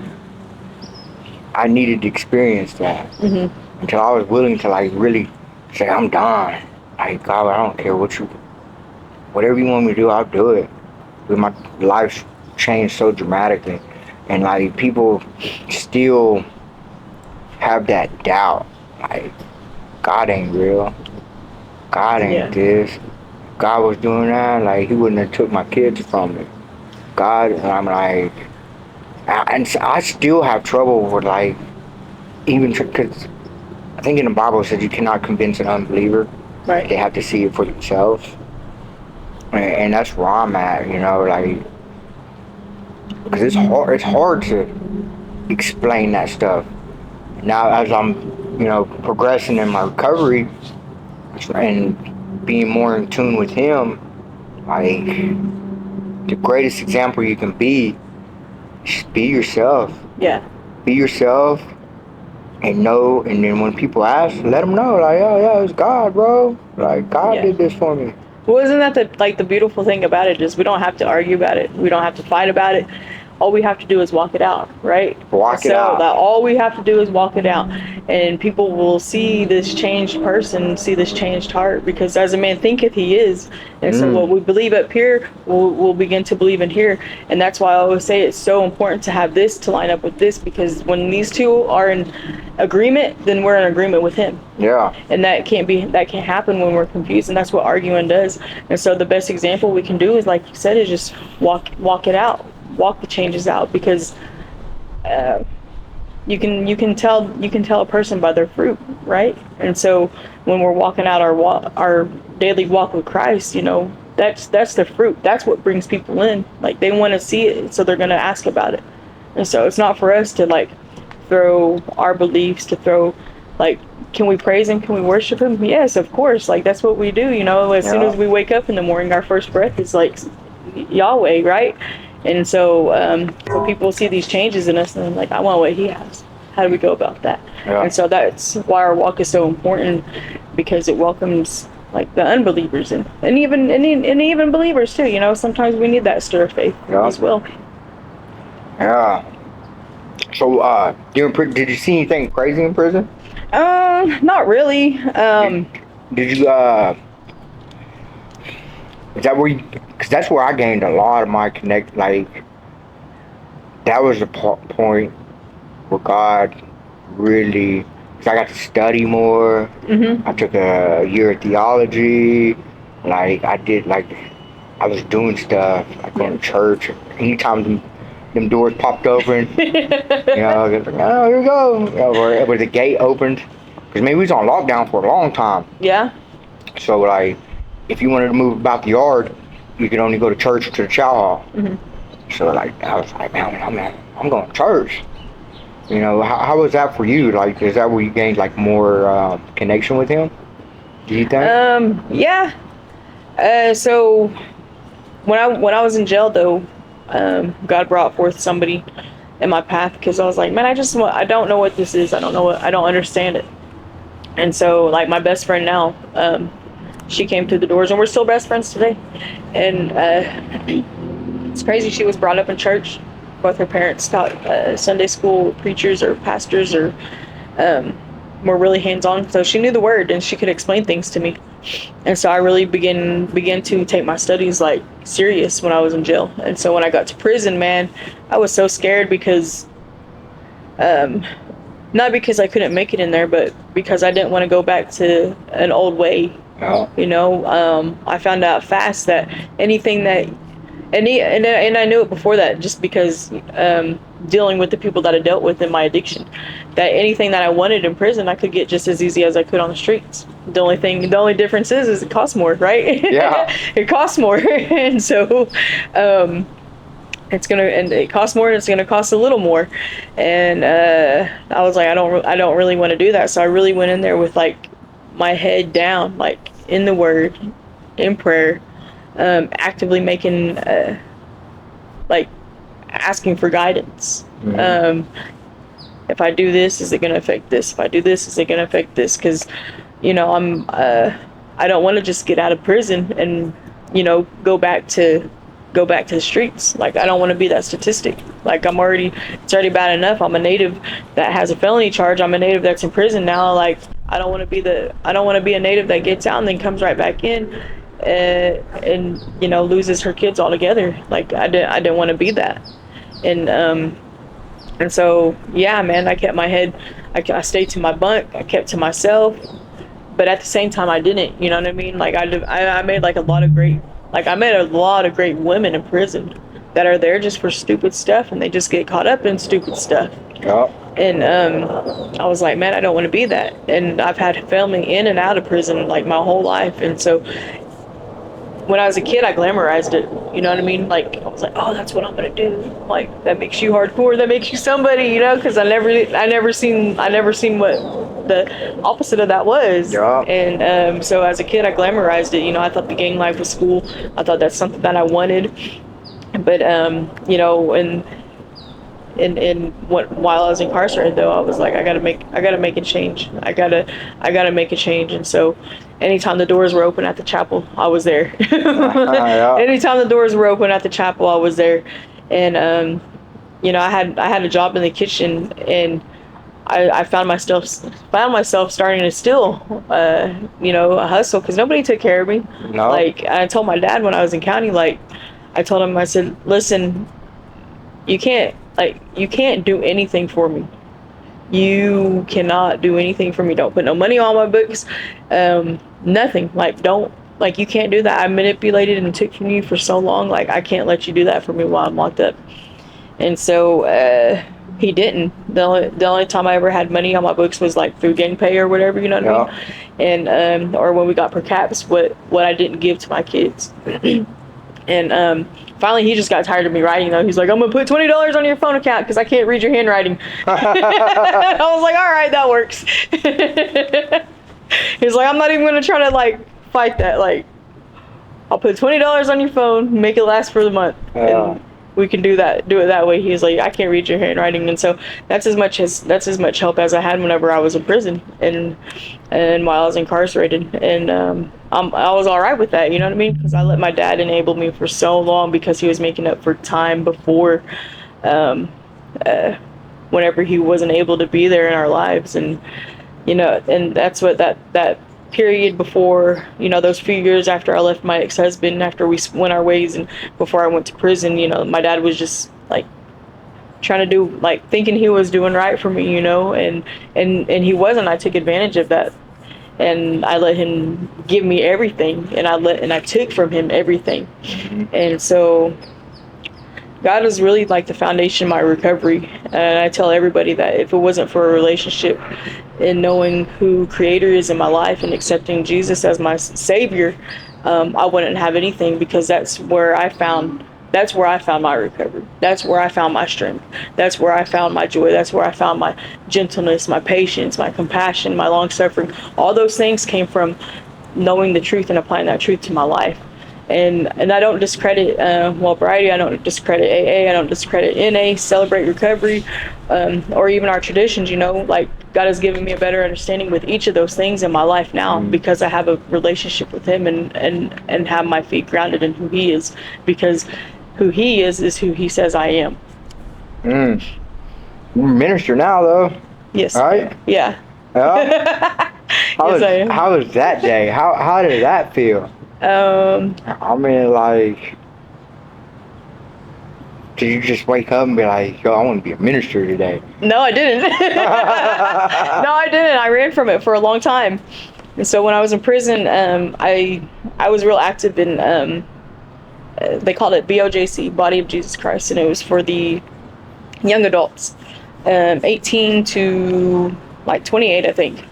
S1: I needed to experience that. Mm-hmm. Until I was willing to like really say, I'm done. Like, God, I don't care whatever you want me to do, I'll do it. But my life changed so dramatically. And like, people still have that doubt. Like, God ain't real. God ain't this. God was doing that, like he wouldn't have took my kids from me. God, and I'm like, and I still have trouble with like even because I think in the Bible it says you cannot convince an unbeliever.
S2: Right.
S1: They have to see it for themselves, and that's where I'm at. Like because it's hard. It's hard to explain that stuff. Now as I'm, progressing in my recovery and being more in tune with Him, like the greatest example you can be, just be yourself.
S2: Yeah.
S1: Be yourself and know. And then when people ask, let them know, like, oh yeah, it's God, bro. Like God did this for me.
S2: Well, isn't that the beautiful thing about it is we don't have to argue about it. We don't have to fight about it. All we have to do is walk it out, right?
S1: Walk it out.
S2: So all we have to do is walk it out, and people will see this changed person, see this changed heart, because as a man thinketh, he is. And so what we believe up here, we'll begin to believe in here, and that's why I always say it's so important to have this to line up with this, because when these two are in agreement, then we're in agreement with Him.
S1: Yeah.
S2: And that can't happen when we're confused, and that's what arguing does. And so the best example we can do is, like you said, is just walk it out, walk the changes out, because you can tell a person by their fruit, right? And so when we're walking out our daily walk with Christ, that's the fruit. That's what brings people in. Like they want to see it, so they're going to ask about it. And so it's not for us to like throw our beliefs, to throw like, can we praise Him? Can we worship Him? Yes, of course. Like that's what we do. As soon as we wake up in the morning, our first breath is like Yahweh, right? And so when people see these changes in us, and they're like, I want what He has. How do we go about that?
S1: Yeah.
S2: And so that's why our walk is so important, because it welcomes like the unbelievers and even believers too. Sometimes we need that stir of faith as well.
S1: Yeah. So did you see anything crazy in prison?
S2: Not really.
S1: Did you is that where because that's where I gained a lot of my connect, like that was the point where God really, because I got to study more. I took a year of theology. Like I was doing stuff, like going to church. Anytime them doors popped open, oh, here we go. Or the gate opened, because maybe we was on lockdown for a long time.
S2: Yeah.
S1: So like, if you wanted to move about the yard, you could only go to church or to the chow hall. So like, I was like, man, I'm going to church. How was that for you? Like, is that where you gained like more connection with Him? Do you think?
S2: Yeah. So when I was in jail though, God brought forth somebody in my path, because I was like, man, I don't know what this is. I don't understand it. And so like my best friend now, she came through the doors, and we're still best friends today. And it's crazy. She was brought up in church. Both her parents taught Sunday school preachers or pastors, or were really hands-on. So she knew the word, and she could explain things to me. And so I really began to take my studies like serious when I was in jail. And so when I got to prison, man, I was so scared, because not because I couldn't make it in there, but because I didn't want to go back to an old way. I found out fast that anything that, and I knew it before that, just because dealing with the people that I dealt with in my addiction, that anything that I wanted in prison, I could get just as easy as I could on the streets. The only difference is it costs more, right?
S1: Yeah.
S2: It costs more, and so it costs more, and it's gonna cost a little more. And I was like, I don't really want to do that. So I really went in there with like my head down, like in the Word, in prayer, actively making like asking for guidance. If I do this, is it going to affect this? If I do this, is it going to affect this? Because I don't want to just get out of prison and go back to the streets. Like, I don't want to be that statistic. Like, it's already bad enough. I'm a native that has a felony charge. I'm a native that's in prison now. Like, I don't want to be a native that gets out and then comes right back in and loses her kids altogether. Like, I didn't want to be that. And so, yeah, man, I kept my head, I stayed to my bunk. I kept to myself,
S3: but at the same time I didn't, you know what I mean? Like I made like a lot of great, like I met a lot of great women in prison that are there just for stupid stuff, and they just get caught up in stupid stuff.
S1: Yeah.
S3: And I was like, man, I don't want to be that. And I've had family in and out of prison like my whole life, and so when I was a kid, I glamorized it. You know what I mean? Like I was like, oh, that's what I'm gonna do. Like that makes you hardcore. That makes you somebody. You know? Because I never seen what the opposite of that was.
S1: Yeah.
S3: And so as a kid, I glamorized it. You know, I thought the gang life was cool. I thought that's something that I wanted. But you know, while I was incarcerated, though, I was like, I gotta make a change. I gotta make a change. And so anytime the doors were open at the chapel, I was there.
S1: Yeah.
S3: Anytime the doors were open at the chapel, I was there. And you know, I had a job in the kitchen, and I found myself starting to still you know, a hustle, because nobody took care of me.
S1: No.
S3: Like I told my dad when I was in county, like I told him, I said, listen, you can't do anything for me. You cannot do anything for me. Don't put no money on my books. Nothing. Like, you can't do that. I manipulated and took from you for so long. Like, I can't let you do that for me while I'm locked up. And so he didn't. The only time I ever had money on my books was like through gang pay or whatever, you know what I mean? And or when we got per caps, what I didn't give to my kids. And finally, he just got tired of me writing, though. He's like, I'm going to put $20 on your phone account because I can't read your handwriting. I was like, all right, that works. He's like, I'm not even going to try to, like, fight that. Like, I'll put $20 on your phone, make it last for the month. And we can do it that way. He's like, I can't read your handwriting. And so that's as much help as I had whenever I was in prison and while I was incarcerated. And I was all right with that, you know what I mean? Because I let my dad enable me for so long, because he was making up for time before whenever he wasn't able to be there in our lives. And you know, and that's what that period before, you know, those few years after I left my ex-husband, after we went our ways, and before I went to prison, you know, my dad was just like trying to do, like, thinking he was doing right for me, you know, and he wasn't. I took advantage of that, and I let him give me everything, and I took from him everything. And so God is really like the foundation of my recovery. And I tell everybody that if it wasn't for a relationship and knowing who Creator is in my life and accepting Jesus as my Savior, I wouldn't have anything, because that's where I found my recovery. That's where I found my strength. That's where I found my joy. That's where I found my gentleness, my patience, my compassion, my long suffering. All those things came from knowing the truth and applying that truth to my life. And I don't discredit Variety. I don't discredit AA. I don't discredit NA, Celebrate Recovery, or even our traditions. You know, like, God has given me a better understanding with each of those things in my life now, because I have a relationship with Him and have my feet grounded in who He is, because who He is who He says I am.
S1: You're a minister now, though.
S3: Yes.
S1: Right?
S3: Yeah.
S1: How was that day? How did that feel? I mean, like, did you just wake up and be like, yo, I want to be a minister today?
S3: No, I didn't. No, I didn't. I ran from it for a long time. And so when I was in prison, I was real active in, they called it BOJC, Body of Jesus Christ, and it was for the young adults, 18 to like 28, I think.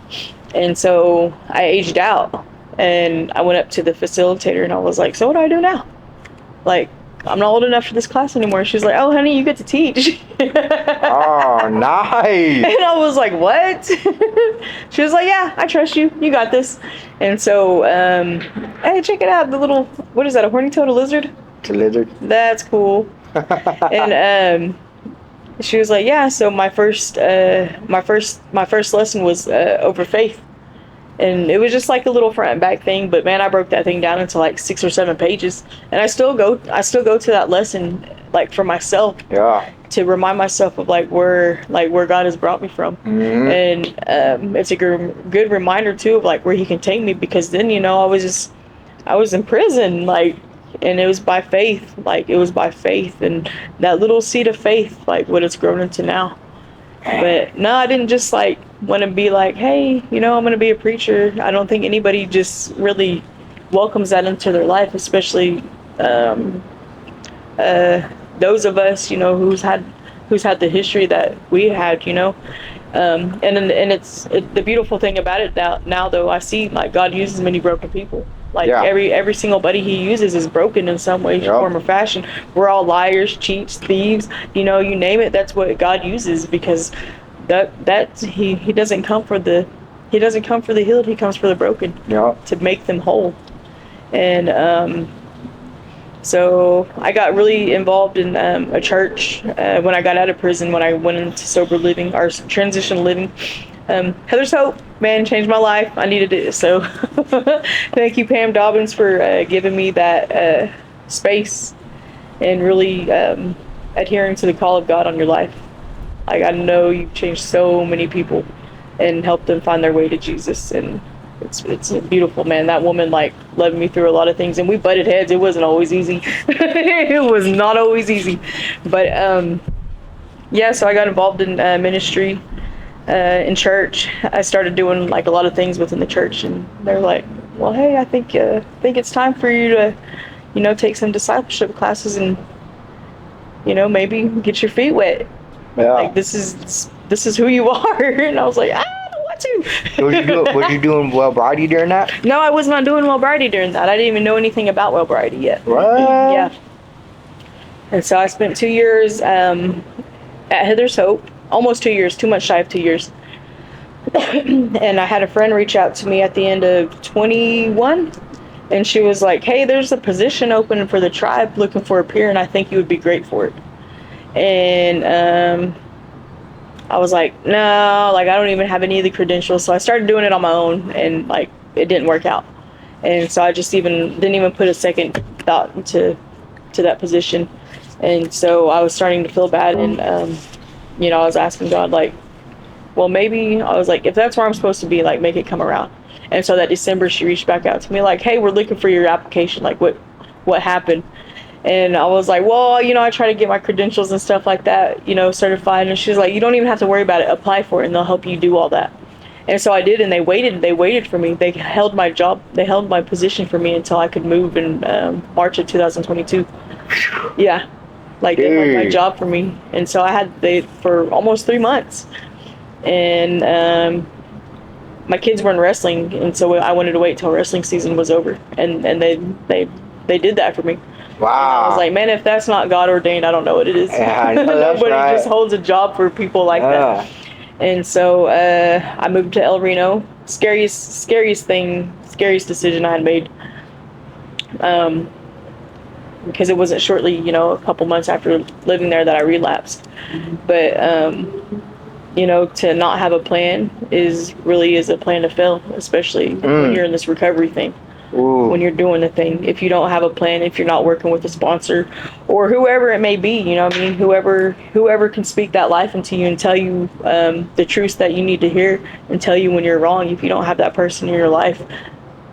S3: And so I aged out. And I went up to the facilitator and I was like, so what do I do now? Like, I'm not old enough for this class anymore. She's like, oh, honey, you get to teach.
S1: Oh, nice.
S3: And I was like, what? She was like, yeah, I trust you. You got this. And so, hey, check it out. The little, what is that, a horny toad, a lizard?
S1: It's a lizard.
S3: That's cool. And she was like, yeah, so my first lesson was over faith. And it was just like a little front and back thing, but man, I broke that thing down into like 6 or 7 pages. And I still go to that lesson, like, for myself.
S1: Yeah.
S3: To remind myself of where God has brought me from. And it's a good reminder too of like where He can take me, because then, you know, I was in prison, like, and it was by faith, and that little seed of faith, like, what it's grown into now. But no, I didn't just like want to be like, hey, you know, I'm going to be a preacher. I don't think anybody just really welcomes that into their life, especially um, those of us, you know, who's had the history that we had, you know. The beautiful thing about it now though, I see like God uses many broken people. Like
S1: Yeah.
S3: every single buddy he uses is broken in some way,
S1: Yep.
S3: form, or fashion. We're all liars, cheats, thieves, you know, you name it. That's what God uses, because he doesn't come for the healed. He comes for the broken,
S1: Yeah.
S3: to make them whole. And so I got really involved in a church when I got out of prison, when I went into sober living, or transitional living. Heather's Hope, man, changed my life. I needed it. So thank you, Pam Dobbins, for giving me that space and really adhering to the call of God on your life. Like, I know you've changed so many people and helped them find their way to Jesus. And it's beautiful, man. That woman like led me through a lot of things, and we butted heads. It wasn't always easy. It was not always easy, but yeah. So I got involved in ministry in church. I started doing like a lot of things within the church, and they're like, "Well, hey, I think it's time for you to, you know, take some discipleship classes and, you know, maybe get your feet wet.
S1: Yeah.
S3: Like this is who you are." And I was like, I don't want to.
S1: Was you doing well-bodied during that?
S3: No, I was not doing Wellbriety during that. I didn't even know anything about Wellbriety yet.
S1: What?
S3: Yeah. And so I spent 2 years at Heather's Hope, almost 2 years, 2 months shy of 2 years. And I had a friend reach out to me at the end of 21, and she was like, hey, there's a position open for the tribe looking for a peer, and I think you would be great for it. And I was like, no, like I don't even have any of the credentials. So I started doing it on my own, and like it didn't work out. And so I just didn't even put a second thought into that position. And so I was starting to feel bad, and you know, I was asking God, like, well, maybe, I was like, if that's where I'm supposed to be, like, make it come around. And so that December, she reached back out to me like, hey, we're looking for your application. Like, what happened? And I was like, well, you know, I try to get my credentials and stuff like that, you know, certified. And she was like, you don't even have to worry about it. Apply for it, and they'll help you do all that. And so I did, and they waited for me. They held my position for me until I could move in March of 2022. Yeah. Like, they held my job for me. And so I had for almost 3 months. And my kids were in wrestling, and so I wanted to wait till wrestling season was over. And they did that for me.
S1: Wow.
S3: And I was like, man, if that's not God ordained, I don't know what it is.
S1: Yeah, I know, that's
S3: Nobody
S1: right.
S3: just holds a job for people like that. And so I moved to El Reno. Scariest decision I had made. Because it wasn't shortly, you know, a couple months after living there that I relapsed. But you know, to not have a plan is a plan to fail, especially when you're in this recovery thing.
S1: Ooh.
S3: When you're doing the thing, if you don't have a plan, if you're not working with a sponsor or whoever it may be, you know what I mean, whoever can speak that life into you and tell you the truths that you need to hear and tell you when you're wrong, if you don't have that person in your life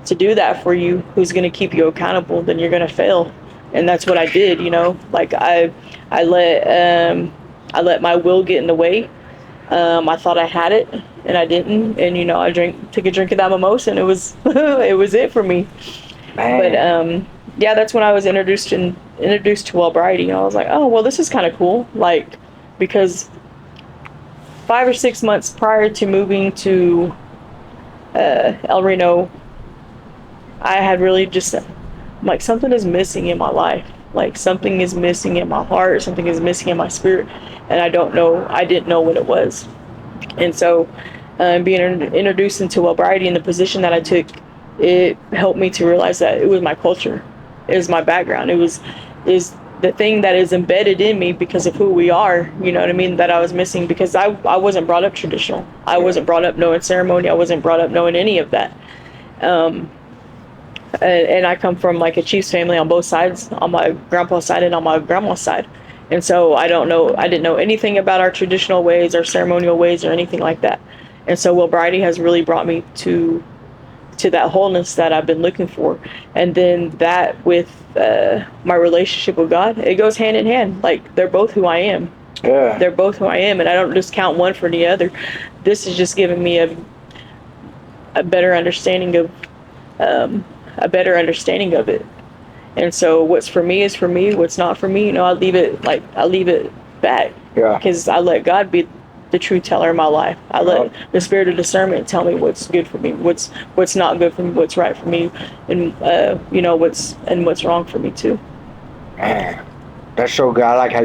S3: to do that for you, who's going to keep you accountable, then you're going to fail. And that's what I did, you know. Like I let my will get in the way. I thought I had it, and I didn't. And you know, I took a drink of that mimosa, and it was it for me.
S1: Man.
S3: But yeah, that's when I was introduced to Wellbriety, and I was like, oh well, this is kind of cool. Like, because 5 or 6 months prior to moving to El Reno, I had really just like, something is missing in my life. Like, something is missing in my heart, something is missing in my spirit, and I didn't know what it was. And so being introduced into Wellbriety and the position that I took, it helped me to realize that it was my culture, it was my background, is the thing that is embedded in me because of who we are, you know what I mean, that I was missing, because I wasn't brought up traditional. I wasn't brought up knowing ceremony. I wasn't brought up knowing any of that. And I come from like a Chiefs family on both sides, on my grandpa's side and on my grandma's side. And so I didn't know anything about our traditional ways, our ceremonial ways, or anything like that. And so Wellbriety has really brought me to that wholeness that I've been looking for. And then that with my relationship with God, it goes hand in hand. Like, they're both who I am.
S1: Yeah.
S3: They're both who I am, and I don't discount one for the other. This is just giving me a better understanding of it. And so what's for me is for me. What's not for me, I leave it back.
S1: Yeah.
S3: Because I let God be the true teller of my life. I let the spirit of discernment tell me what's good for me, what's not good for me, what's right for me, and what's wrong for me too.
S1: Man, that's so good. I like how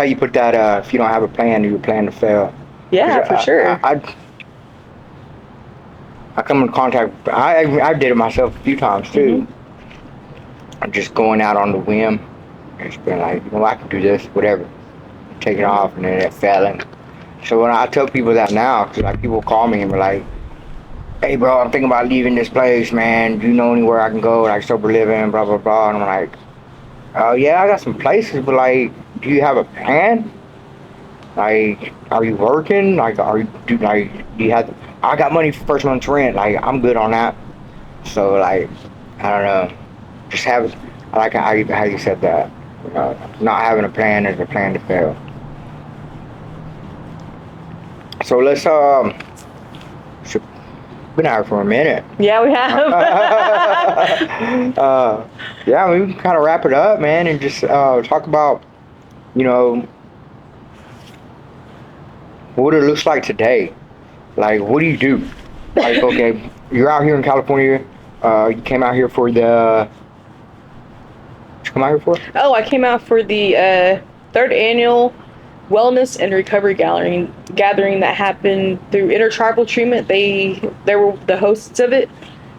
S1: you put that. If you don't have a plan, you plan to fail.
S3: Yeah, for sure.
S1: I come in contact. I did it myself a few times too. I'm just going out on the whim. It's been like, I can do this, whatever. Take it off, and then it failing. So when I tell people that now, because like people call me and be like, "Hey, bro, I'm thinking about leaving this place, man. Do you know anywhere I can go, like sober living, blah blah blah?" And I'm like, "Oh yeah, I got some places, but like, do you have a plan? Like, are you working? Like, do you have? I got money for first month's rent. Like, I'm good on that. So like, I don't know. Just have. I like how you said that. Not having a plan is a plan to fail. So let's been out for a minute.
S3: Yeah, we have.
S1: Yeah, we can kind of wrap it up, man, and just talk about, what it looks like today. Like, what do you do? Like, okay, you're out here in California. You came out here for the. What you come out here for?
S3: Oh, I came out for the 3rd annual Wellness and Recovery gathering that happened through Intertribal Treatment. They were the hosts of it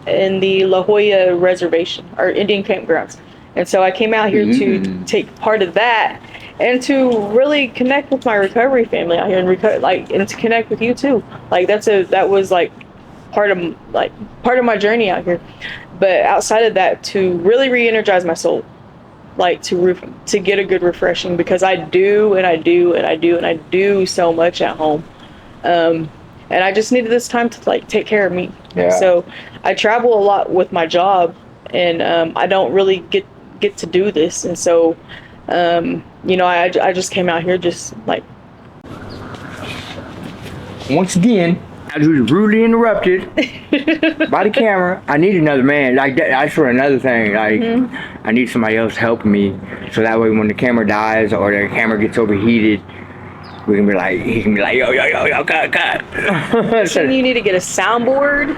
S3: in the La Jolla Reservation, or Indian campgrounds. And so I came out here to take part of that and to really connect with my recovery family out here and to connect with you too. Like that was like part of my journey out here. But outside of that, to really re-energize my soul. Like to get a good refreshing, because I do so much at home, and I just needed this time to like take care of me.
S1: Yeah.
S3: So I travel a lot with my job, and I don't really get to do this, and so I just came out here just like.
S1: Once again, I was rudely interrupted by the camera. I need another man. Like that's for another thing. Like I need somebody else helping me, so that way when the camera dies or the camera gets overheated, he can be like, yo, cut.
S3: So you need to get a soundboard.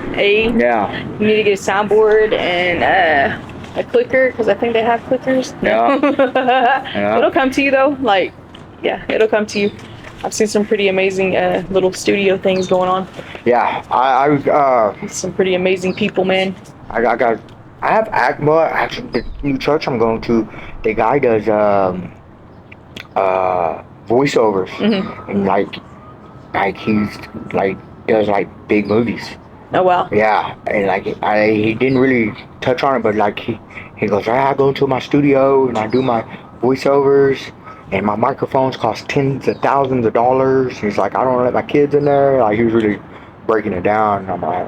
S1: Yeah.
S3: You need to get a soundboard and a clicker, because I think they have clickers.
S1: Yeah.
S3: Yeah. It'll come to you though. Like, yeah, it'll come to you. I've seen some pretty amazing little studio things going on.
S1: Yeah,
S3: Some pretty amazing people, man.
S1: I have actually the new church I'm going to. The guy does voiceovers and like he's like does like big movies.
S3: Oh wow.
S1: Yeah, and like he didn't really touch on it, but like he goes, I go to my studio and I do my voiceovers. And my microphones cost tens of thousands of dollars. He's like, I don't let my kids in there. Like, he was really breaking it down. And I'm like,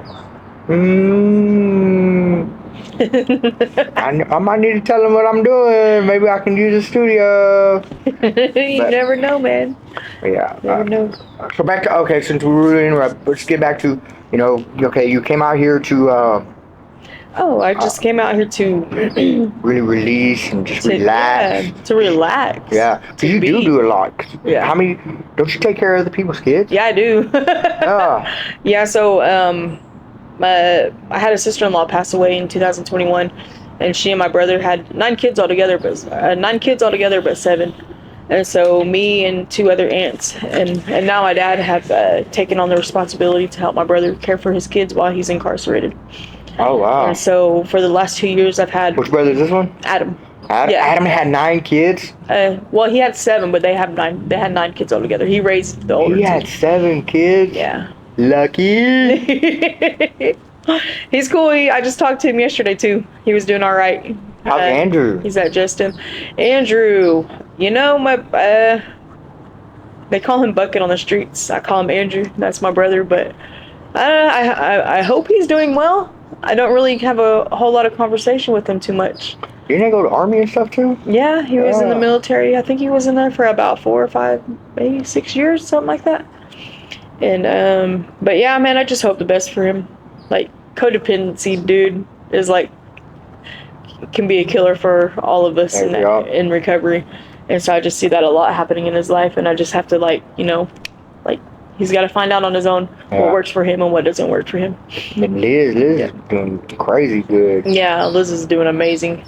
S1: I might need to tell him what I'm doing. Maybe I can use a studio.
S3: You never know, man.
S1: Yeah.
S3: Never know.
S1: So back to, okay, since we really interrupted, let's get back to, okay, you came out here to,
S3: I just came out here to
S1: really release and just relax.
S3: Yeah, to relax.
S1: Yeah, because you do a lot.
S3: Yeah.
S1: How many? Don't you take care of the people's kids?
S3: Yeah, I do.
S1: Yeah.
S3: Yeah. So I had a sister-in-law pass away in 2021, and she and my brother had 9 kids altogether, but 7. And so me and 2 other aunts, and now my dad have taken on the responsibility to help my brother care for his kids while he's incarcerated.
S1: Oh wow!
S3: And so for the last 2 years, I've had.
S1: Which brother is this one?
S3: Adam.
S1: Yeah. Adam had 9 kids.
S3: Well, he had 7, but they have 9. They had 9 kids altogether. He raised the older.
S1: He had 7 kids.
S3: Yeah.
S1: Lucky.
S3: He's cool. I just talked to him yesterday too. He was doing all right.
S1: How's Andrew?
S3: He's at Justin. Andrew, my they call him Bucket on the streets. I call him Andrew. That's my brother, but. I hope he's doing well. I don't really have a whole lot of conversation with him too much.
S1: Didn't they go to army and stuff too?
S3: Yeah, he was in the
S1: Yeah.
S3: military. I think he was in there for about 4 or 5, maybe 6 years, something like that. And but yeah, man, I just hope the best for him. Like, codependency, dude, is like can be a killer for all of us in recovery. And so I just see that a lot happening in his life, and I just have to like he's got to find out on his own what works for him and what doesn't work for him.
S1: And Liz is doing crazy good.
S3: Yeah, Liz is doing amazing.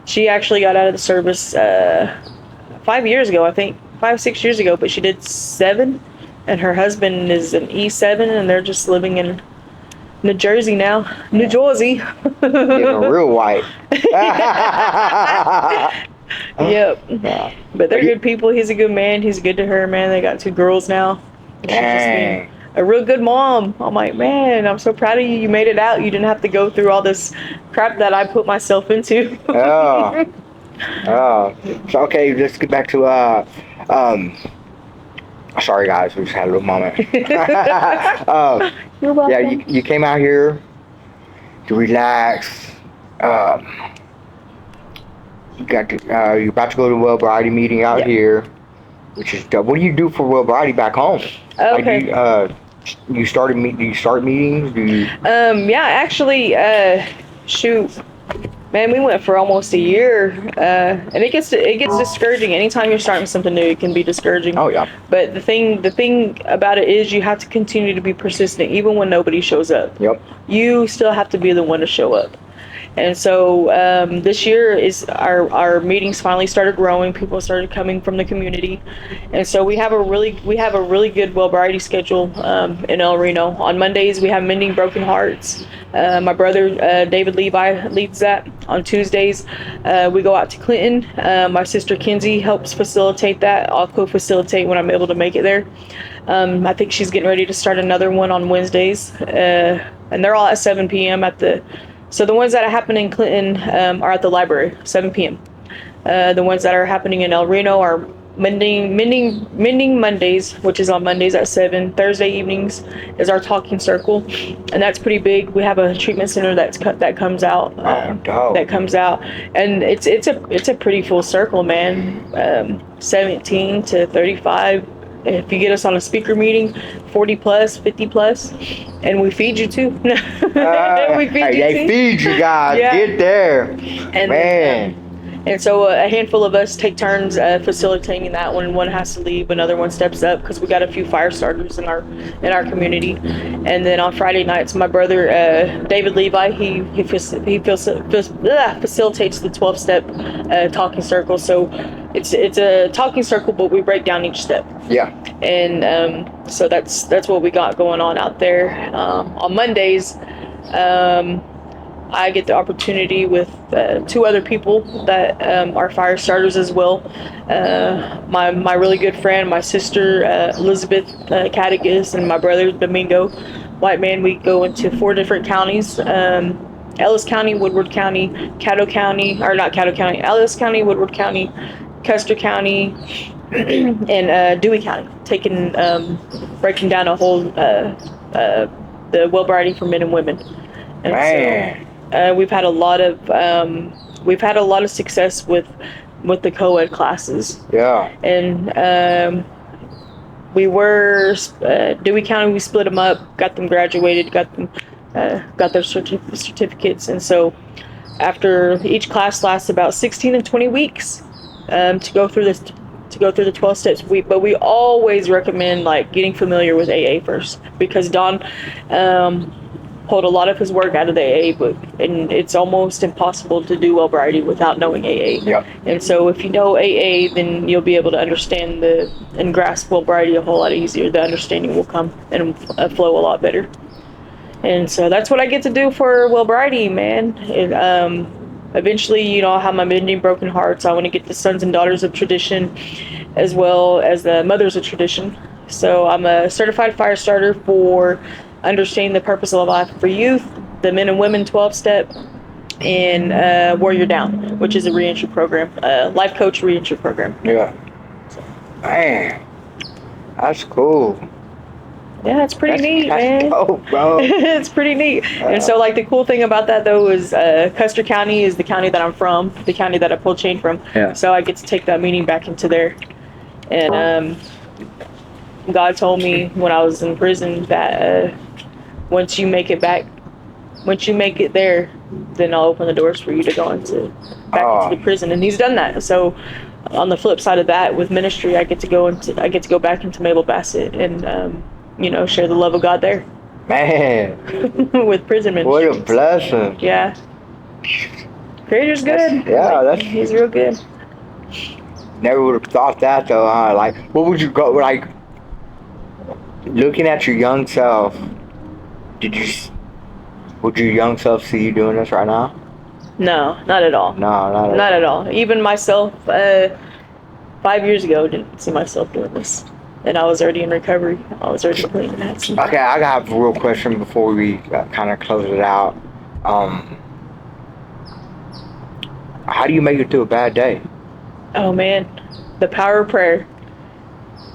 S3: She actually got out of the service 5 years ago, I think, 5-6 years ago, but she did 7, and her husband is an E7, and they're just living in New Jersey now. New Jersey.
S1: Getting real white.
S3: Yep.
S1: Yeah.
S3: But they're good people. He's a good man. He's good to her, man. They got 2 girls now. She's just being a real good mom. I'm like, man, I'm so proud of you. You made it out. You didn't have to go through all this crap that I put myself into.
S1: Oh. Oh. So, okay, let's get back to, sorry guys, we just had a little moment.
S3: You're welcome.
S1: Yeah, you came out here to relax. You got to, you're about to go to a well variety meeting out here, which is dope. What do you do for well variety back home?
S3: Okay.
S1: Like, do you start meetings? Do you?
S3: Yeah, actually, shoot, man, we went for almost a year, and it gets discouraging. Anytime you're starting something new, it can be discouraging.
S1: Oh yeah.
S3: But the thing about it is, you have to continue to be persistent, even when nobody shows up.
S1: Yep.
S3: You still have to be the one to show up. And so this year is our meetings finally started growing. People started coming from the community, and so we have a really good well variety schedule in El Reno. On Mondays we have Mending Broken Hearts. My brother David Levi leads that. On Tuesdays we go out to Clinton. My sister Kinsey helps facilitate that. I'll co-facilitate when I'm able to make it there. I think she's getting ready to start another one on Wednesdays, and they're all at 7 p.m. So the ones that are happening in Clinton are at the library, 7 p.m. The ones that are happening in El Reno are Mending Mondays, which is on Mondays at 7. Thursday evenings is our talking circle, and that's pretty big. We have a treatment center that comes out. That comes out, and it's a pretty full circle, man. 17 to 35. If you get us on a speaker meeting, 40 plus, 50 plus, and we feed you too.
S1: They feed you guys.
S3: Yeah.
S1: Get there,
S3: and
S1: man.
S3: And so a handful of us take turns facilitating that one. One has to leave, another one steps up, because we got a few fire starters in our community. And then on Friday nights, my brother David Levi he facilitates the 12-step talking circle. So it's a talking circle, but we break down each step.
S1: Yeah.
S3: And so that's what we got going on out there. On Mondays, I get the opportunity with 2 other people that are fire starters as well. My really good friend, my sister Elizabeth Catechus, and my brother Domingo White Man. We go into 4 different counties: Ellis County, Woodward County, Ellis County, Woodward County, Custer County, and Dewey County, breaking down a whole the well variety for men and women. And
S1: man.
S3: So we've had a lot of success with the co-ed classes.
S1: Yeah.
S3: And we were Dewey County. We split them up, got them graduated, got their certificates, and so after each class lasts about 16 and 20 weeks to go through the 12 steps. But we always recommend like getting familiar with AA first, because Don pulled a lot of his work out of the AA book, and it's almost impossible to do well variety without knowing AA.
S1: Yep.
S3: And so if you know AA, then you'll be able to understand and grasp well variety a whole lot easier. The understanding will come and flow a lot better. And so that's what I get to do for well variety, man. Eventually, I'll have my Mending Broken Hearts. I want to get the Sons and Daughters of Tradition, as well as the Mothers of Tradition. So I'm a certified fire starter for Understanding the Purpose of Life for Youth, the Men and Women 12-Step, and Warrior Down, which is a reentry program, life coach reentry program.
S1: Yeah. Man, that's cool.
S3: Yeah, it's pretty neat,
S1: that's
S3: man.
S1: dope, bro.
S3: It's pretty neat. And so, like, the cool thing about that, though, is Custer County is the county that I'm from, the county that I pulled chain from.
S1: Yeah.
S3: So I get to take that meaning back into there. And God told me when I was in prison that once you make it back, once you make it there, then I'll open the doors for you to go into the prison. And He's done that. So on the flip side of that, with ministry, I get to go back into Mabel Bassett and share the love of God there.
S1: Man,
S3: with prison ministry.
S1: what a blessing.
S3: Yeah. Creator's good.
S1: Yeah,
S3: He's real good.
S1: Never would have thought that though, huh? Like, what would you go, like, looking at your young self, would your young self see you doing this right now?
S3: No, not at all.
S1: No,
S3: not at all. Even myself, 5 years ago, didn't see myself doing this. And I was already in recovery. I was already clean and had some.
S1: Okay, I got a real question before we kind of close it out. How do you make it through a bad day?
S3: Oh man, the power of prayer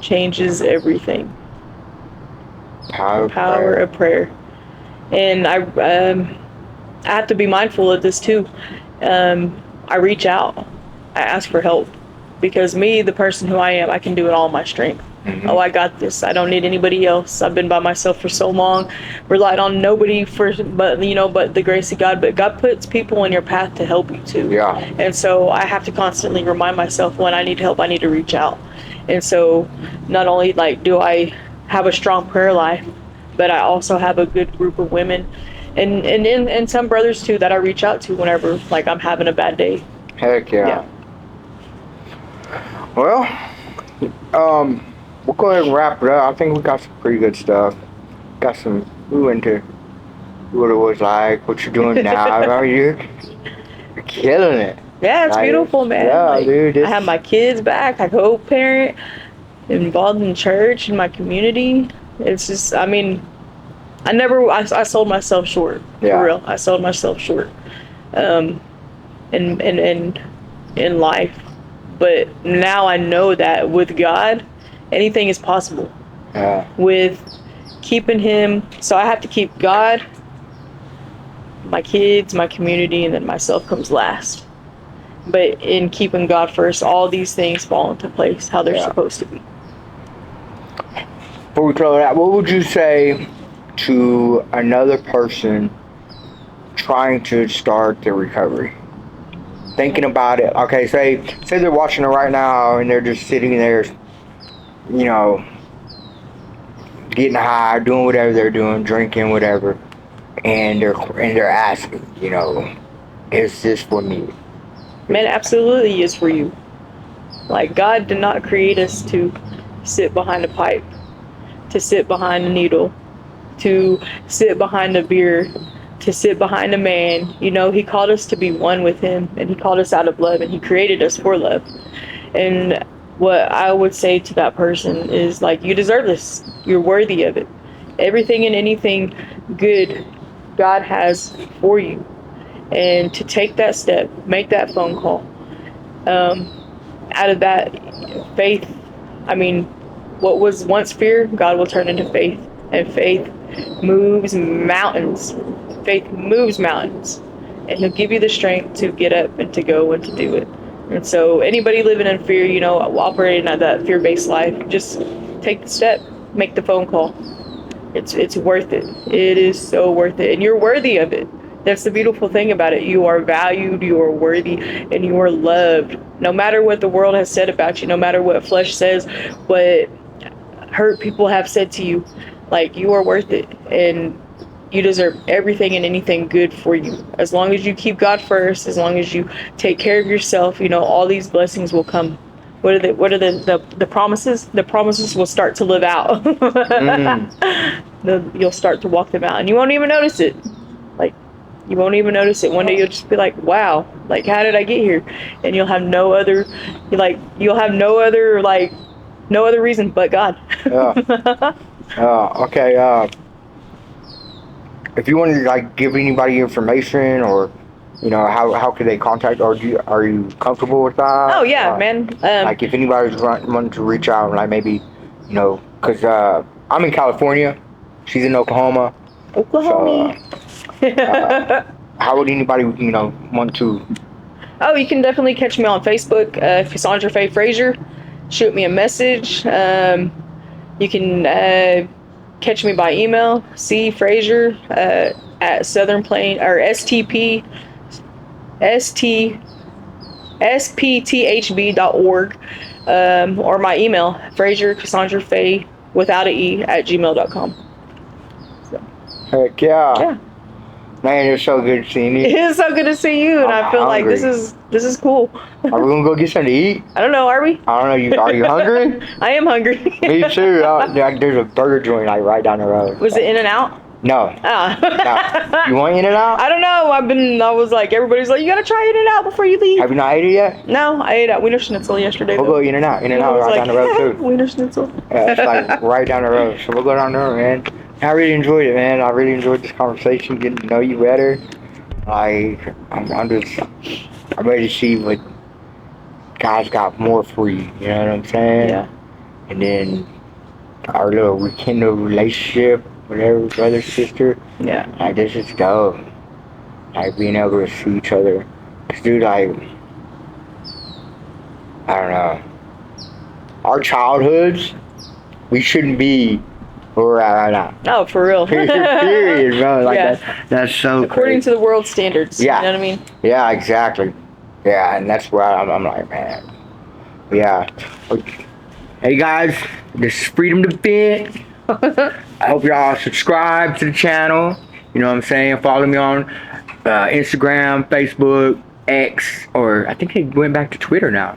S3: changes everything. Power of prayer. And I have to be mindful of this too. I reach out. I ask for help. Because me, the person who I am, I can do it all in my strength.
S1: Mm-hmm.
S3: Oh, I got this. I don't need anybody else. I've been by myself for so long, relied on nobody but the grace of God. But God puts people in your path to help you too.
S1: Yeah.
S3: And so I have to constantly remind myself when I need help, I need to reach out. And so not only do I have a strong prayer life, but I also have a good group of women and some brothers too that I reach out to whenever I'm having a bad day.
S1: Heck yeah. Well, we'll go ahead and wrap it up. I think we got some pretty good stuff. We went to what it was like, what you're doing now. I mean, you're killing it.
S3: Yeah, it's beautiful, man.
S1: Yeah, dude.
S3: I have my kids back. I co-parent, involved in church and my community. It's just, I mean, I sold myself short.
S1: Yeah.
S3: For real. I sold myself short. In life. But now I know that with God, anything is possible.
S1: Yeah.
S3: With keeping Him, so I have to keep God, my kids, my community, and then myself comes last. But in keeping God first, all these things fall into place how they're supposed to be.
S1: Before we close it out, what would you say to another person trying to start their recovery? Thinking about it. Okay, say they're watching it right now and they're just sitting there, getting high, doing whatever they're doing, drinking whatever, and they're asking, is this for me?
S3: Man, absolutely is for you. God did not create us to sit behind a pipe, to sit behind a needle, to sit behind a beer, to sit behind a man. He called us to be one with Him, and He called us out of love, and He created us for love. And what I would say to that person is you deserve this. You're worthy of it. Everything and anything good God has for you. And to take that step, make that phone call. Out of that faith, what was once fear, God will turn into faith. And faith moves mountains. Faith moves mountains. And He'll give you the strength to get up and to go and to do it. And so anybody living in fear, operating at that fear-based life, just take the step, make the phone call. It's worth it. It is so worth it. And you're worthy of it. That's the beautiful thing about it. You are valued, you are worthy, and you are loved. No matter what the world has said about you, no matter what flesh says, what hurt people have said to you, you are worth it. And you deserve everything and anything good for you. As long as you keep God first, as long as you take care of yourself, all these blessings will come. What are the promises? The promises will start to live out. You'll start to walk them out, and you won't even notice it. You won't even notice it. One day you'll just be like, wow, how did I get here? And you'll have no other reason but God.
S1: Yeah. Okay. If you want to give anybody information, or how could they contact, or are you comfortable with that?
S3: Oh yeah, man.
S1: If anybody's wanting to reach out, maybe, because I'm in California. She's in Oklahoma.
S3: Oklahoma.
S1: How would anybody, want to?
S3: Oh, you can definitely catch me on Facebook, Casandra Faye Fraser. Shoot me a message. You can catch me by email, cfraser at Southern Plain or spthb.org, or my email, Fraser Cassandra Faye without a e at gmail.com.
S1: Heck yeah.
S3: Yeah.
S1: Man, it's so good seeing you.
S3: It is so good to see you, and
S1: I'm
S3: I feel like
S1: hungry.
S3: this is cool.
S1: Are we gonna go get something to eat?
S3: I don't know, are we?
S1: I don't know. Are you hungry?
S3: I am hungry.
S1: Me too. There's a burger joint like right down the road.
S3: Was it In-N-Out?
S1: No.
S3: Ah.
S1: No. You want In-N-Out?
S3: I don't know. I was like, everybody's like, you gotta try In-N-Out before you leave.
S1: Have you not ate it yet?
S3: No, I ate at Wiener Schnitzel yesterday.
S1: We'll
S3: though.
S1: go In-N-Out. In-N-Out
S3: I was
S1: right
S3: like,
S1: down the road too.
S3: Wiener Schnitzel.
S1: Yeah, it's like right down the road. So we'll go down there, man. I really enjoyed it, man. I really enjoyed this conversation, getting to know you better. Like, I'm ready to see what God's got more for you. You know what I'm saying?
S3: Yeah.
S1: And then our little rekindle relationship, whatever, brother, sister.
S3: Yeah.
S1: Like, this is dope. Like, being able to see each other. 'Cause, dude, like, I don't know. Our childhoods, we shouldn't be where we're at right now.
S3: Oh, for real.
S1: Period, bro. Like,
S3: Yeah.
S1: that's so
S3: According
S1: crazy.
S3: to the world standards.
S1: Yeah.
S3: You know what I mean?
S1: Yeah, exactly. Yeah, and that's where I'm like, man. Yeah. Hey, guys, this is Freedom to Vent. I hope y'all subscribe to the channel. You know what I'm saying? Follow me on Instagram, Facebook, X, or I think they went back to Twitter now.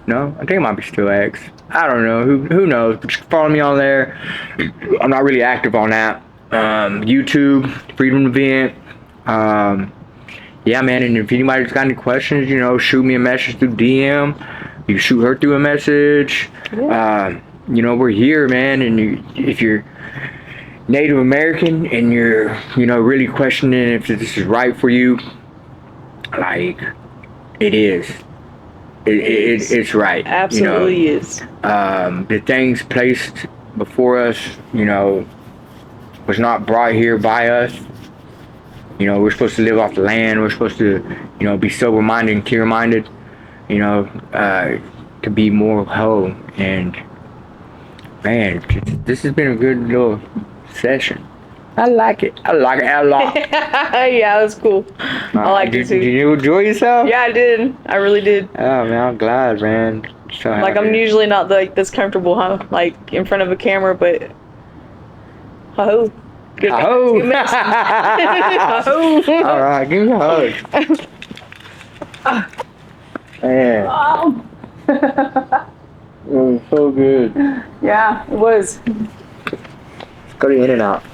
S1: No, I think it might be still X. I don't know. Who knows? But just follow me on there. I'm not really active on that. YouTube, Freedom to Vent. Yeah, man. And if anybody's got any questions, shoot me a message through DM. You can shoot her through a message.
S3: Yeah.
S1: We're here, man. And if you're Native American and you're, really questioning if this is right for you, like, it is. It's right.
S3: Absolutely is.
S1: The things placed before us, was not brought here by us. We're supposed to live off the land. We're supposed to, be sober-minded and clear-minded, to be more whole. And, man, this has been a good little session. I like it a lot.
S3: Yeah, it was cool. I liked it too.
S1: Did you enjoy yourself?
S3: Yeah, I did. I really did.
S1: Oh, man, I'm glad, man. So
S3: Like, I'm
S1: happy.
S3: usually not like this comfortable, huh? Like in front of a camera, but oh, good.
S1: Oh.
S3: Good mix. Oh.
S1: All right, give me a hug. Man,
S3: Oh.
S1: it was so good.
S3: Yeah, it was.
S1: Let's go to In-N-Out.